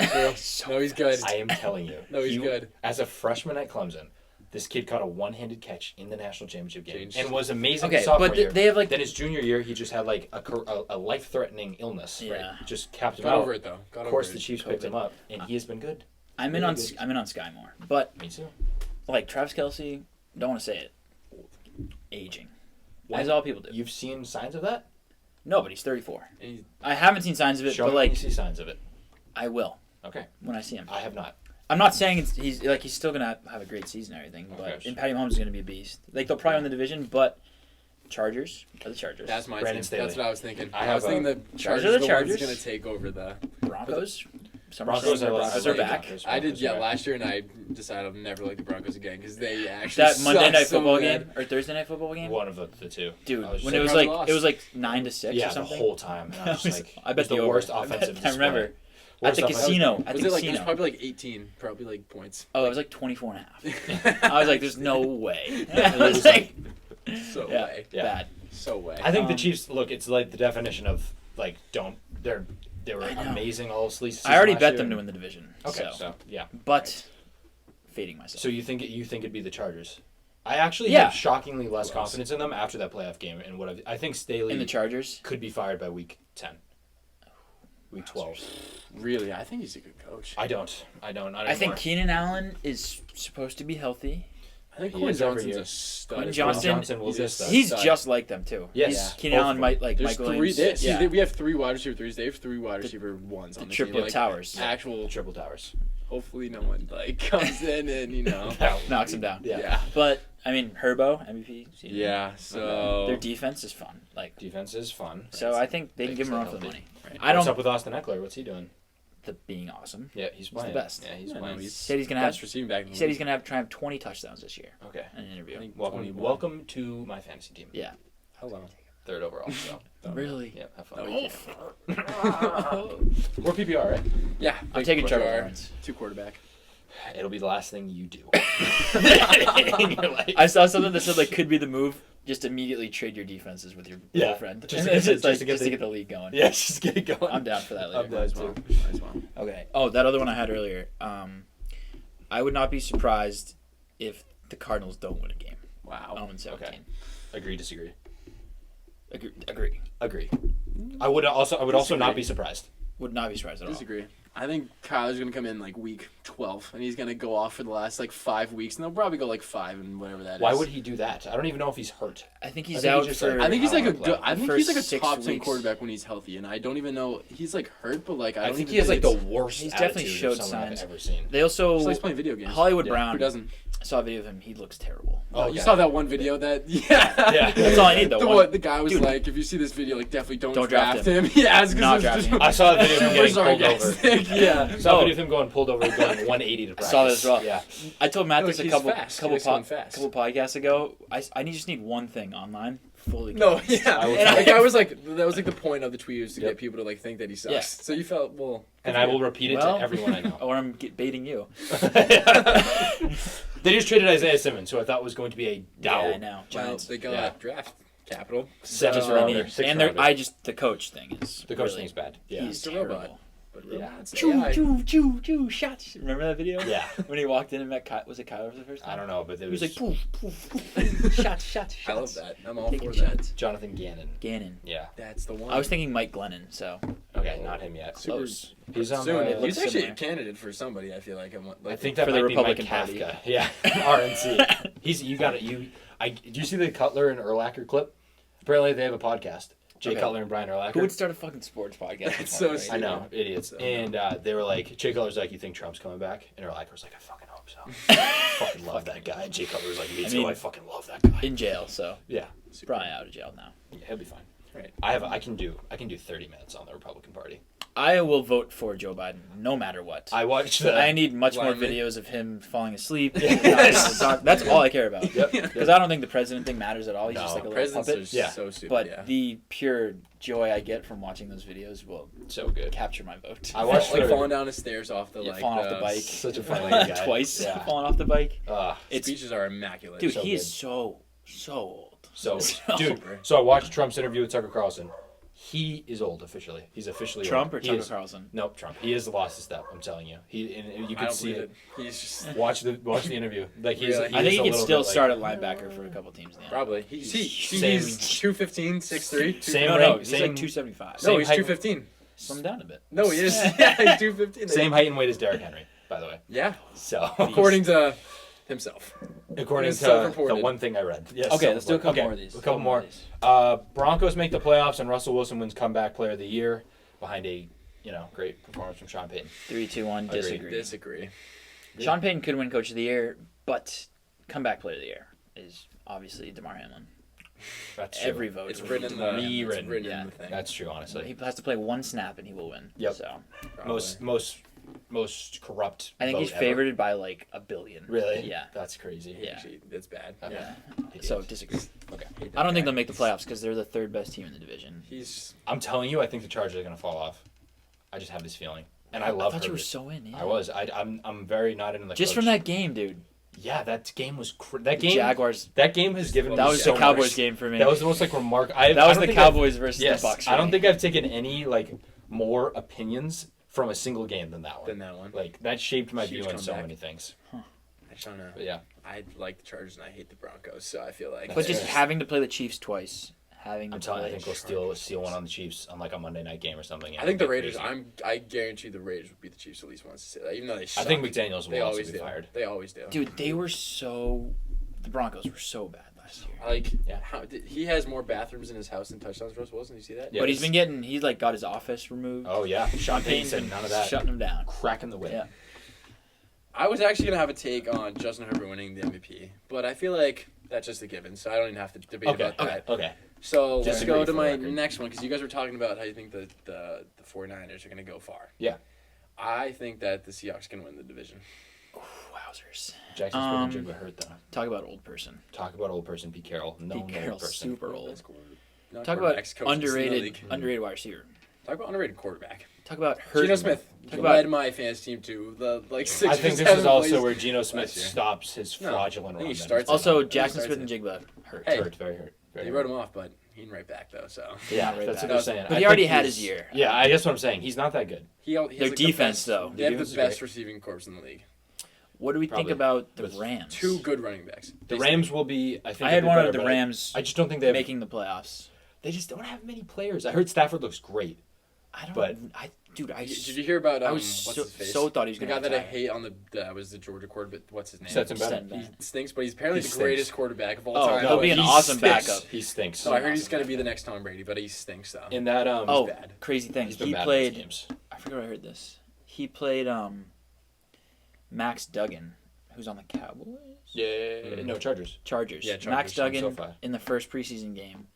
True. So No, he's good. I am telling you. No, he's good. As a freshman at Clemson, this kid caught a one-handed catch in the national championship game Changed. and was amazing Okay, his sophomore but year. they have like. Then his junior year, he just had like a life-threatening illness. Yeah. Right? Just capped him Got out. over it though. Got Of course, over the it. Chiefs picked him up, and he has been good. I'm in on Sky more, but Me too. like Travis Kelce, don't want to say it. Aging, When- as all people do. You've seen signs of that? No, but he's 34. And he's- I haven't seen signs of it, Show but me when you like see signs of it. I will Okay. when I see him. I have not. I'm not saying he's still gonna have a great season and everything, but Okay. and Patty Mahomes is gonna be a beast. Like they'll probably win the division, but Chargers are the Chargers. That's my Brandon team. Staley. That's what I was thinking. I I was have thinking the Chargers Chargers are are the the Chargers. ones going to take over the. Broncos. Some Broncos are are Broncos are back. I did last year, and I decided I'll never like the Broncos again because they actually That Monday suck Night so Football bad. game or Thursday Night Football game. One of the two. Dude, I was when just it was surprised like we it was like 9-6 yeah, or something. the whole time. And I was just like, I bet the over. worst I offensive. I remember at Worst the offensive- casino. At Was the it like it was casino. probably like 18, probably like points. Oh, it was like 24 and a half. I was like, "There's no way." It I was was like, So yeah, way, Yeah. bad. so way. I think the Um, Chiefs look. It's like the definition of like they were I know. amazing all season. I already last bet year. them to win the division. Okay, so. so yeah. But fading myself. So you think it'd be the Chargers? I actually Yeah. have shockingly less Who else? confidence in them after that playoff game and what I think Staley in the Chargers. could be fired by week 10. Week 12. Really, I think he's a good coach. I don't. I think Keenan Allen is supposed to be healthy. I think He Quinn is every Johnson's year. a stud. Quinn as well. Johnson, will be a stud. He's stud. just like them too. Yes. Keenan Allen both might like There's Mike three. Williams. See, we have 3 wide receiver 3s. They have 3 wide receiver 1s The on the triple team. Like, towers. Actual. triple towers. Hopefully, no one like comes in and Knocks him down. Yeah. But I mean, Herbo MVP. season. Yeah. So Their defense is fun. Like, Defense is fun. so I think they can give him a run for the healthy. money. What's up with Austin Eckler? What's he doing? The being awesome. Yeah, he's playing. the best. Yeah, he's Yeah, playing. no, He said he's gonna have. best receiving back. in He the said he's league. gonna try to have 20 touchdowns this year Okay. in an interview. I think Welcome, 21. welcome to my fantasy team. Yeah. Hello. 3rd overall. So Really? yeah, have fun. Oh. More PPR, right? Yeah. I'm big taking Trevor PPR, Lawrence. 2 quarterback. It'll be the last thing you do. In your life. I saw something that said like could be the move. Just immediately trade your defenses with your Yeah. girlfriend. Just Just, to get- it's like, just to get just to the- get the league going. Yeah, just get it going. I'm down for that later. I'm down Might as too. well. Might as well. Okay. Oh, that other one I had earlier. I would not be surprised if the Cardinals don't win a game. Wow. 0-17. Okay. Agree, disagree. Agree. Agree. I would also not be surprised. Would not be surprised at all. Disagree. I think Kyler's gonna come in like week 12, and he's gonna go off for the last like 5 weeks, and they'll probably go like 5 and whatever that is. Why would he do that? I don't even know if he's hurt. I think he's I think out he just, for. like, I think he's like a play. good. I The think he's like a first 6 top 10 weeks. quarterback when he's healthy, and I don't even know he's like hurt, but like I I don't think even he has like the it's- worst He's attitude definitely of showed someone signs. I've ever seen. They also He likes playing video games. Hollywood Yeah. Brown. Who doesn't? I saw a video of him. He looks terrible. Oh, yeah. you saw that one video that yeah. Yeah. That's all I need though. The One- what the guy was Dude. like, if you see this video, like definitely don't draft draft him. Yeah, it's 'cause Not it's just drafting him. I saw a video of him getting super pulled over. sarcastic. Yeah. I saw a Oh. video of him going pulled over, going 180 to practice. saw that as well. Yeah. I told Matt No, this a he's couple fast. He couple likes going fast. couple podcasts ago. I just need one thing online. Fully. No, convinced. yeah. I will Like, try. I was like, that was like the point of the tweet was to Yep. get people to like think that he sucks. Yeah. So you felt well. And I will repeat it Well, to everyone I know. Or I'm baiting you. They just traded Isaiah Simmons, who I thought was going to be a Yeah, I dow. know. Well, Giants. they got Yeah. draft capital. Seven Just what I rounder, need. 6th And they're, rounder. the coach thing is. The coach really, thing's bad. Yeah. He's He's a robot. terrible. But Yeah. robots, Choo, AI. choo, choo, choo, shots. Remember that video? Yeah. When he walked in and met was it Kyler for the first time? I don't know, but He it was was like poof, poof, poof. shots, shots, shots. I love that. I'm all Taking for that. shots. Jonathan Gannon. Gannon. Yeah. That's the one. I was thinking Mike Glennon. So Okay, not him yet. Super- Close. He's on soon. the. He's looks actually similar. a candidate for somebody. I feel like I think that For the might be Mike Republican Party. Kafka. Yeah. RNC. He's. You got it. Did you see the Cutler and Urlacher clip? Apparently they have a podcast. Jay Okay. Cutler and Brian Urlacher. who would start a fucking sports podcast? That's so Right? stupid. I know, idiots. So And they were like, Jay Cutler's like, you think Trump's coming back? And Urlacher was like, I fucking hope so. Fucking love that guy. Jay Cutler was like, me I too. mean- I fucking love that guy. In jail, so Yeah. probably out of jail now. Yeah, he'll be fine. Right. I can do 30 minutes on the Republican Party. I will vote for Joe Biden no matter what. I watched I need much more Lineman. videos of him falling asleep. Yes. That's all I care about. Yep. Because I don't think the president thing matters at all. He's No. just like a little Presidents puppet. are Yeah. so stupid. But yeah. the pure joy I get from watching those videos will So good. capture my vote. I watched like the- falling down the stairs off the like falling off the bike. Such a funny guy. Twice Yeah. falling off the bike. It's speeches are immaculate. dude, so he good. is so old. So, So- dude, so I watched Trump's interview with Tucker Carlson. He is old officially. He's officially Trump old. or He Tucker is- Carlson? Nope, Trump. He has lost a step. I'm telling you. And you I can don't see believe it. it. He's just Watch the interview. Like he's. Really? He I is think a he could little still bit, like- start at linebacker for a couple teams in the NFL. probably he's 215, 6'3". Same No, rank- he's same- like 275. No, same he's height- 215. Slim down a bit. No, he is. Yeah, he's 215. Same height and weight as Derrick Henry, by the way. Yeah, So according to himself. according It's to the self-reported. one thing I read. Yes. Okay, let's do a couple okay, more of these. A couple more. Broncos make the playoffs and Russell Wilson wins comeback player of the year behind a great performance from Sean Payton. 3, 2, 1. Agree. Disagree. Disagree. Sean Payton could win Coach of the Year, but comeback player of the year is obviously DeMar Hamlin. That's true. Every vote. It's is written in DeMar the Hamlin. it's Rewritten. written Yeah. in the thing. That's true, honestly. He has to play one snap and he will win. Yep. So Probably. Most corrupt. I think vote he's ever. favored by like $1 billion. Really? Yeah. That's crazy. Yeah. Actually, that's bad. Okay. Yeah. Idiot. So disagree. Okay. Hate that I don't think guy. they'll make the playoffs because they're the third best team in the division. He's I'm telling you, I think the Chargers are gonna fall off. I just have this feeling, and I love. I thought you were Herbert. so in. Yeah. I was. I'm very not into the. Just coach. from that game, dude. Yeah, that game was. That The game. Jaguars. That game has given me That was so the Cowboys much. game for me. That was the most remarkable. That was the Cowboys versus Yes, the Bucs. for I don't me. think I've taken any more opinions from a single game than that one. than that one. Like that shaped my Huge view on so comeback. many things. I just don't know. But yeah, I like the Chargers and I hate the Broncos, so I feel like. But That's just fair. having to play the Chiefs twice, having to I'm telling you, I play. think we'll steal one on the Chiefs on like a Monday night game or something. I think the It'll get Raiders. crazy. I guarantee the Raiders would beat the Chiefs at least once. Even though they I suck. think McDaniels They will also always be do. fired. They always do. Dude, they were so The Broncos were so bad last year. Like, Yeah. He has more bathrooms in his house than touchdowns. Russell Wilson, you see that? Yeah. But he's got his office removed. Oh yeah, Sean Payton said none of that. Shutting him down. Cracking the whip. Yeah. I was actually gonna have a take on Justin Herbert winning the MVP, but I feel like that's just a given, so I don't even have to debate about that. Okay. So let's Disagree go for to the my record. next one because you guys were talking about how you think the 49ers are gonna go far. Yeah. I think that the Seahawks can win the division. Wowzers. Jackson Smith and Jigba hurt though. Talk about old person. Talk about old person Pete Carroll. No Pete old Carroll's person. super old. Not Talk about quarterbacks, coaches in the league. underrated wide receiver. Talk about underrated quarterback. Talk about hurt. Geno Smith Talk led about my fantasy team to the six. I or think this seven is also plays. where Geno Smith last year. stops his No, fraudulent I think run. he that starts he's also on. Jackson starts Smith and Jigba hurt. Hey. Hurt, very hurt. Very He hurt. wrote him off, but he didn't write back though. So Yeah, Right that's back. what I'm saying. But I he already think had he's- his year. Yeah, I guess what I'm saying. He's not that good. he has Their like defense, the best, though. They have Defense the is best great. receiving corps in the league. What do we Probably. think about the With Rams? Two good running backs. The Rams will be. I think I had they'll be one better, of the but Rams I just don't think they have. making the playoffs. They just don't have many players. I heard Stafford looks great. I don't. But- Did you hear about I was what's so, his face? so thought he was The going guy to that I hate on the was the Georgia quarterback. What's his name? Stetson Bennett. Stetson He stinks, but he's apparently He the stinks. greatest quarterback of all Oh, time. he'll be an He awesome stinks. backup. He stinks. So I heard he's gonna be the next Tom Brady, but he stinks though. In that Oh, bad. crazy thing. he's been He bad in played. those games. I forgot where I heard this. He played Max Duggan, who's on the Cowboys. Yeah, no Chargers. Chargers. Yeah, Chargers. Max Duggan SoFi. in the first preseason game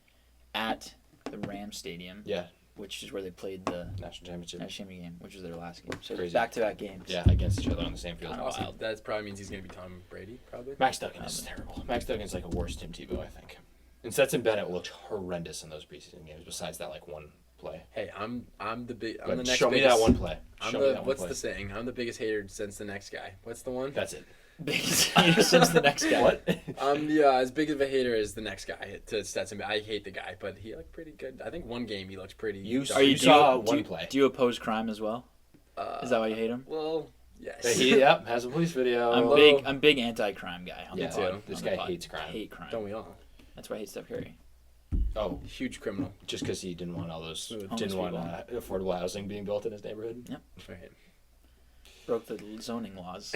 at the Rams Stadium, Yeah, which is where they played the national championship. national game, which was their last game. So Crazy. back-to-back games. Yeah, against each other on the same field. Kinda Awesome. wild. That probably means he's gonna be Tom Brady, probably. Max Duggan is terrible. Max Duggan's like a worse Tim Tebow, I think. And Stetson Bennett looked horrendous in those preseason games. Besides that, like one play. Hey, I'm the But next. show me biggest, that one play. I'm Show me the that one what's play. the saying? I'm the biggest hater since the next guy. What's the one? That's it. Biggest hater since the next guy. What? I'm as big of a hater as the next guy to Stetson. I hate the guy, but he looked pretty good. I think one game he looked pretty. You dark. Are you You saw do you- one do, play. Do you oppose crime as well? Is that why you hate him? Well, yes. Yep, has a police video. I'm big anti-crime guy. On Yeah, the pod, this on the guy pod. hates crime. I hate crime. Don't we all? That's why I hate Steph Curry. Oh, Huge criminal. just because he didn't want all those, Homeless didn't want people. affordable housing being built in his neighborhood. Right. Broke the zoning laws.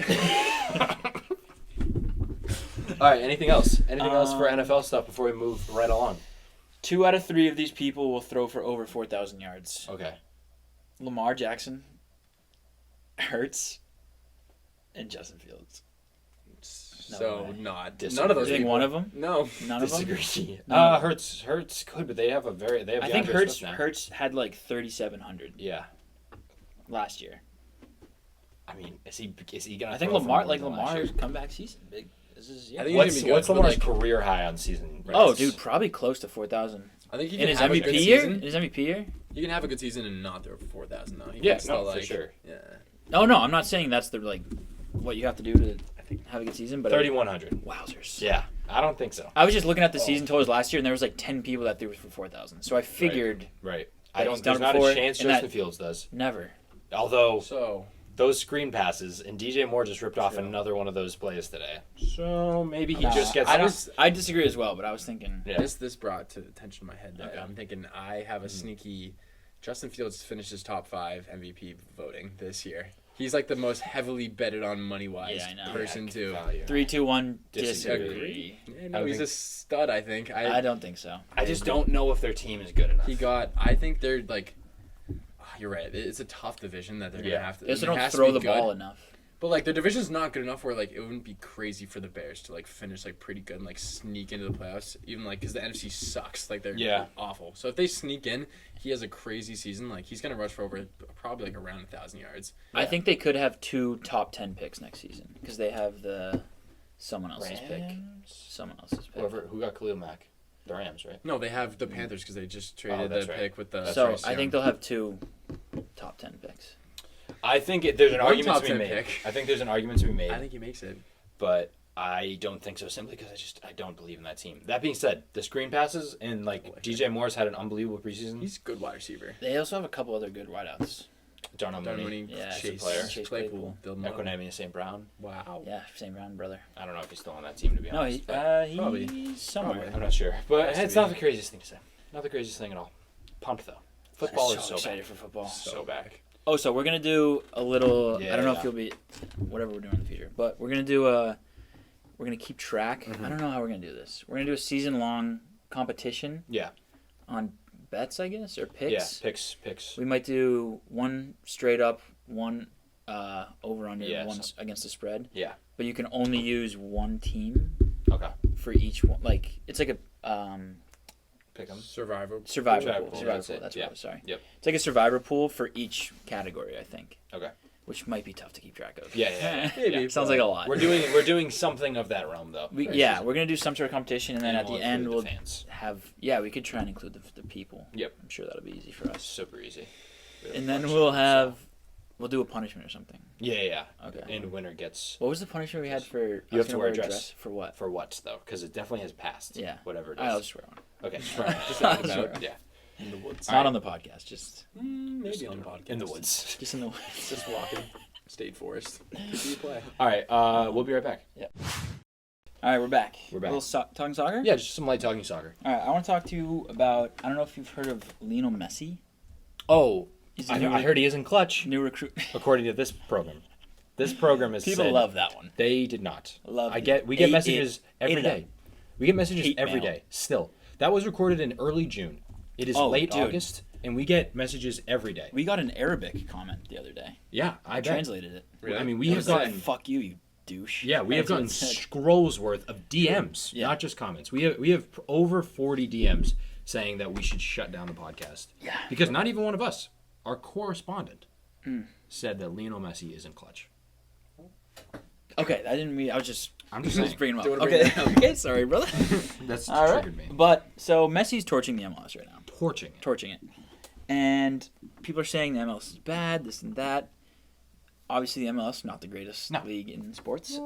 All right, anything else? Anything else for NFL stuff before we move right along? 2 out of 3 of these people will throw for over 4,000 yards. Okay. Lamar Jackson, Hurts, and Justin Fields. So way. not Disagree. none of those You think people. one of them? No. None of them? Disagree. No. Hurts could, but they have I think DeAndre Hurts Swift now. Hurts had like 3,700 Yeah. last year. I mean, is he gonna? I think throw for Lamar, more like than last Lamar's year? comeback season, big. This is I yeah. think he's What's gonna be good, what's but, Lamar's like, career high on season? Oh, records? dude, probably close to 4,000 I think he in can his have a MVP good year. season. In his MVP year? You can have a good season and not throw for 4,000 though. He Yeah, can still, no, for like, sure. Yeah. Oh no, I'm not saying that's the like what you have to do to have a good season, but 3,100. wowzers. Yeah, I don't think so. I was just looking at the season totals last year, and there was like 10 people that threw for 4,000. So I figured Right. But I don't. he's done There's not before, a chance and Justin that- Fields does. never. Although So those screen passes and DJ Moore just ripped off True. another one of those plays today. So maybe he Nah, just gets. I disagree as well, but I was thinking. Yeah. this brought to the attention of my head that Okay. I'm thinking I have a sneaky. Justin Fields finishes top 5 MVP voting this year. He's like the most heavily betted on money wise Yeah, I know. person too. Value. 3, 2, 1. Disagree. Disagree. Yeah, I no, he's think- a stud. I think. I don't think so. I just don't know if their team is good enough. He got. I think they're like. You're right. It's a tough division that they're Yeah. gonna have to. They also it don't has to throw be the good. ball enough. But like their division's not good enough where like it wouldn't be crazy for the Bears to like finish like pretty good and like sneak into the playoffs. Even like because the NFC sucks. Like they're Yeah. awful. So if they sneak in, he has a crazy season. Like he's gonna rush for over probably like around 1,000 yards. I think they could have 2 top 10 picks next season because they have someone else's pick. Someone else's pick. Who got Khalil Mack? The Rams, right? No, they have the Panthers because they just traded that's the right. pick with the. So Bryce I think Young. they'll have 2 top 10 picks. I think there's an One argument top to be 10 made. pick. I think there's an argument to be made, I think he makes it. but I don't think so. Simply because I don't believe in that team. That being said, the screen passes and like DJ Moore's had an unbelievable preseason. He's a good wide receiver. They also have a couple other good wideouts. Darnell Darren Mooney, Mooney, Yeah, Chase, player. Chase Claypool, Dylan Moore. Equinemius St. Brown. Wow. Yeah, same round, brother. I don't know if he's still on that team to be No, honest. he's Probably. somewhere. Probably. I'm not sure, but Has to it's be. not the craziest thing to say. Not the craziest thing at all. Pumped though. Football I'm is so excited back. for football. So back. Oh, so we're gonna do a little. I don't know Yeah. if you'll be, whatever we're doing in the future, but we're gonna do a we're gonna keep track. Mm-hmm. I don't know how we're gonna do this. We're gonna do a season-long competition Yeah. on bets, I guess, or picks. Yeah. Picks. We might do one straight up, one over under, Yeah, one against the spread. Yeah. But you can only use one team Okay. for each one. Like it's like a Pick 'em. Survivor. survivor Survivor pool. pool, Survivor that's pool. it. That's Yeah. what I was sorry. Yep. It's like a survivor pool for each category, I think. Okay. Which might be tough to keep track of. Yeah. Maybe. Sounds like a lot. We're doing something of that realm though. We're gonna do some sort of competition, and then at the end we'll fans. have we could try and include the people. Yep. I'm sure that'll be easy for us. Super easy. And then we'll do a punishment or something. Yeah. Okay. And winner gets What was the punishment we had for? You have to wear a dress. For what? for what though? Because it definitely has passed. Yeah. Whatever it is. I'll just wear one. Okay. Just out and Sure. about. Yeah. In the woods. Not on the podcast, just Maybe on the podcast. In the woods. in the. Just walking. State forest. Could be a play. All right. We'll be right back. All right, we're back. We're back. A little talking soccer. Yeah, just some light talking soccer. All right, I want to talk to you about. I don't know if you've heard of Lionel Messi. Oh, He's I a new, heard he isn't clutch. new recruit. According to this program. This program is People said love that one. they did not. Love. We get messages every hate day. We get messages Hate every mail. day. Still, that was recorded in early June. It is Oh, late dude. August, and we get messages every day. We got an Arabic comment the other day. Yeah, I bet. Translated it. Really? I mean, we It have was like, gotten "Fuck you, you douche." we have That's what gotten it said. scrolls worth of DMs, Yeah. not just comments. We have over 40 DMs saying that we should shut down the podcast. Yeah. Because not even one of us, our correspondent, said that Lionel Messi isn't clutch. Okay, I didn't mean. I was just. I'm just I saying. was bringing him up. Don't wanna bring Okay. Okay. Sorry, brother. That's All right. triggered me. But so Messi's torching the MLS right now. Torching it. And people are saying the MLS is bad, this and that. Obviously, the MLS not the greatest No. league in sports.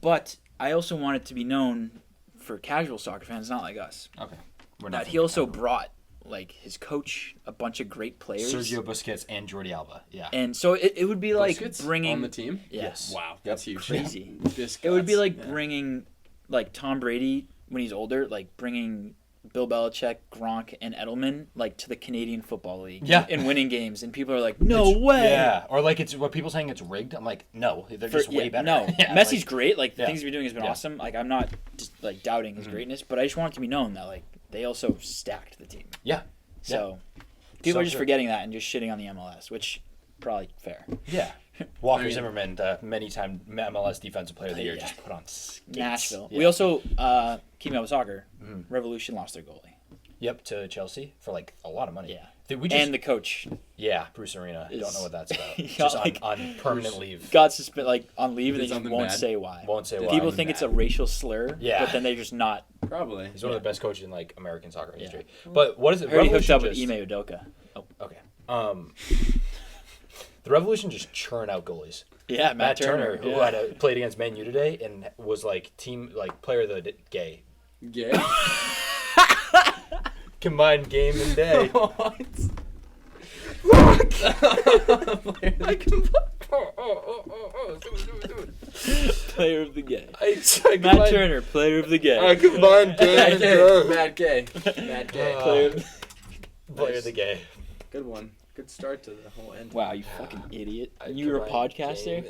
But I also want it to be known for casual soccer fans, not like us, Okay. We're that he also brought like his coach, a bunch of great players. Sergio Busquets and Jordi Alba. Yeah. And so it would be like Busquets bringing on the team. Yes. Wow, that's huge. Crazy. Biscuits. It would be like Yeah. bringing like Tom Brady when he's older, like bringing Bill Belichick, Gronk, and Edelman like to the Canadian Football League. Yeah. And winning games, and people are like, "No way!" Yeah. Or like it's what people saying it's rigged. I'm like, no, they're just way better. No, Yeah, Messi's like- great. Like the yeah. things he's doing has been Yeah. awesome. Like I'm not just like doubting his greatness, but I just want it to be known that like they also stacked the team. Yeah. So people So are just true. forgetting that and just shitting on the MLS, which probably fair. Yeah. Walker I mean- Zimmerman, the many-time MLS Defensive Player of the Year, Yeah. just put on skates. Nashville. Yeah. We also keeping up with soccer. Revolution lost their goalie. Yep, to Chelsea for like a lot of money. Yeah. Did we just, And the coach yeah, Bruce Arena. is- Don't know what that's about. He got, Just like- on permanent leave. got suspended, like on leave, and they Did just something won't bad? say why. Won't say why. People think it's a racial slur, Yeah. but then they're just not. Probably. He's one of the best coaches in like American soccer Yeah. history. But what is it? I heard he hooked Revolution up with just- Ime Udoka. Oh. Okay. The Revolution just churn out goalies. Yeah, Matt Turner, who yeah. had played against Man U today and was like player of the gay. Gay. Combined game and day. Player of the game. I Matt Turner, player of the game. combined game and Mad gay. Mad gay. player of the gay. Good one. Good start to the whole end. Wow, you fucking idiot. You were a podcaster?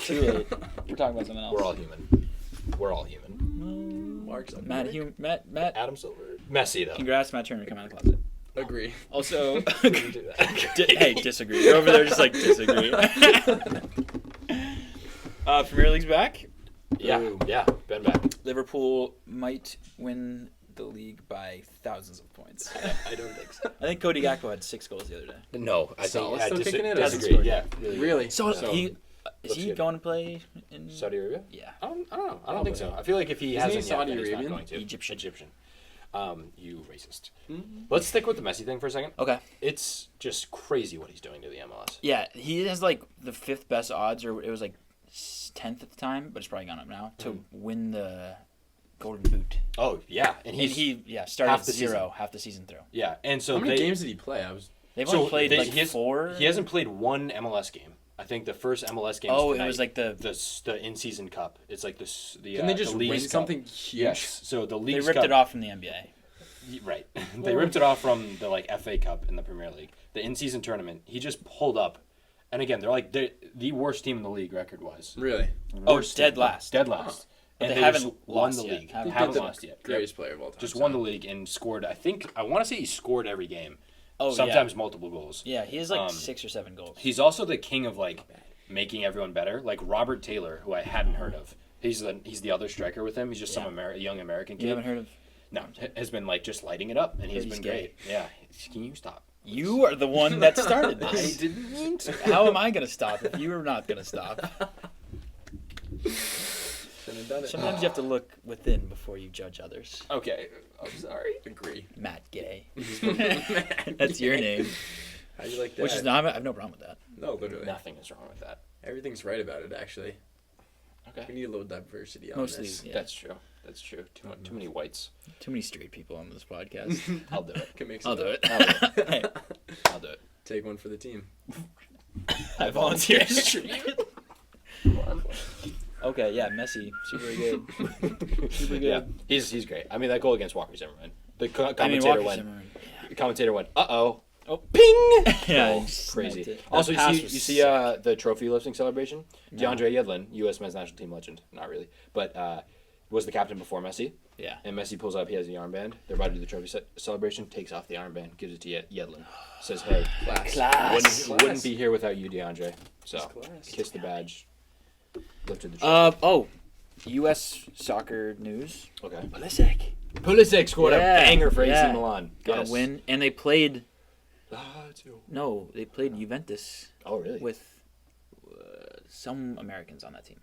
Too late. We're talking about something else. We're all human. We're all human. Mark's up. Matt. Adam Silver. Messi though. Congrats, Matt Turner, come out of the closet. Agree. Also, Couldn't do that. hey, disagree. You're over there just like disagree. Premier League's back. Yeah, been back. Liverpool might win the league by thousands of points. I don't think so. I think Cody Gakpo had 6 goals the other day. No, I think Salah's I still kicking it? Hasn't disagree. scored Yeah, yet. Really? So, So, is looks he good. going to play in Saudi Arabia? Yeah, I don't know. I don't think so. I feel like if he Isn't he hasn't yet, Saudi then he's not Arabian? going to. Egyptian. You racist. Let's stick with the Messi thing for a second. Okay. It's just crazy what he's doing to the MLS. Yeah, he has like the 5th best odds, or it was like 10th at the time, but it's probably gone up now to win the Golden Boot. Oh yeah, and And he's he started half at the 0 season. half the season through. yeah, and so How many they, games did he play? They've So only played they- like he has- 4. He hasn't played one MLS game. I think the first MLS game. Oh, it tonight, was like the the in-season cup. It's like the Can they just the win Leagues Cup. something huge? Yes. So the they Leagues ripped Cup, it off from the NBA. Right. They ripped it off from the like FA Cup in the Premier League. The in-season tournament. He just pulled up And again, they're like the worst team in the league record-wise. Really? Dead last. Dead last. But And they just haven't won lost the yet. league. Haven't Haven't the lost yet. Greatest player of all time. Just won the league and scored. I want to say he scored every game. Oh, Sometimes multiple goals. Yeah, he has like 6 or 7 goals. He's also the king of like making everyone better. Like Robert Taylor, who I hadn't heard of. He's the other striker with him. He's just some young American kid. You haven't heard of? No, has been like just lighting it up, and he's He's been gay. great. Yeah, can you stop? You are the one that started I this. didn't mean to. How am I going to stop if you are not going to stop? Shouldn't have done it. Sometimes you have to look within before you judge others. Okay, I'm sorry. Agree. Matt Gay. That's your name. How do you like that? Which is not. I have no problem with that. No, literally. Nothing is wrong with that. Everything's right about it, actually. We Okay, need a little diversity on Mostly, this. yeah. that's true. That's true. Too many whites. Too many straight people on this podcast. I'll do it. Can make I'll some do it. Hey, I'll do it. Take one for the team. I volunteer. Okay, yeah, Messi, super good. Super good. Yeah, he's great. I mean, that goal against Walker Zimmerman. The I mean, commentator Walker went. Zimmerman. The commentator went. Oh, Oh. ping! Yeah, Oh, he crazy. sniped it. Also, That pass you was see sick. the trophy lifting celebration. No. DeAndre Yedlin, U.S. men's national team legend, not really, but was the captain before Messi. Yeah. And Messi pulls up. He has the armband. They're about to do the trophy celebration. Takes off the armband, gives it to Yedlin. Says, "Hey, Class. wouldn't be here without you, DeAndre." So Class. kiss the badge. Lifted the trophy. U.S. soccer news. Okay. Pulisic. Scored a banger for AC Milan. Got Yes. a win, and they played. Lazio. No, they played Juventus Oh, really? with some Americans on that team.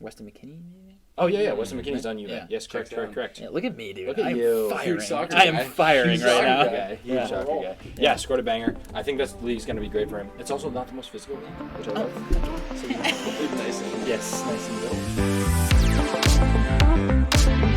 Weston McKinney, maybe. Oh, yeah. Weston McKinney's on you. Yeah. Yes, correct. Yeah, look at me, dude. Look at I'm you. firing. Huge soccer I guy. am firing Huge right soccer now. guy. Huge Yeah. soccer guy. Yeah, scored a banger. I think this league's going to be great for him. It's also not the most physical league, which I love. So, Nice. Yes, nice and good.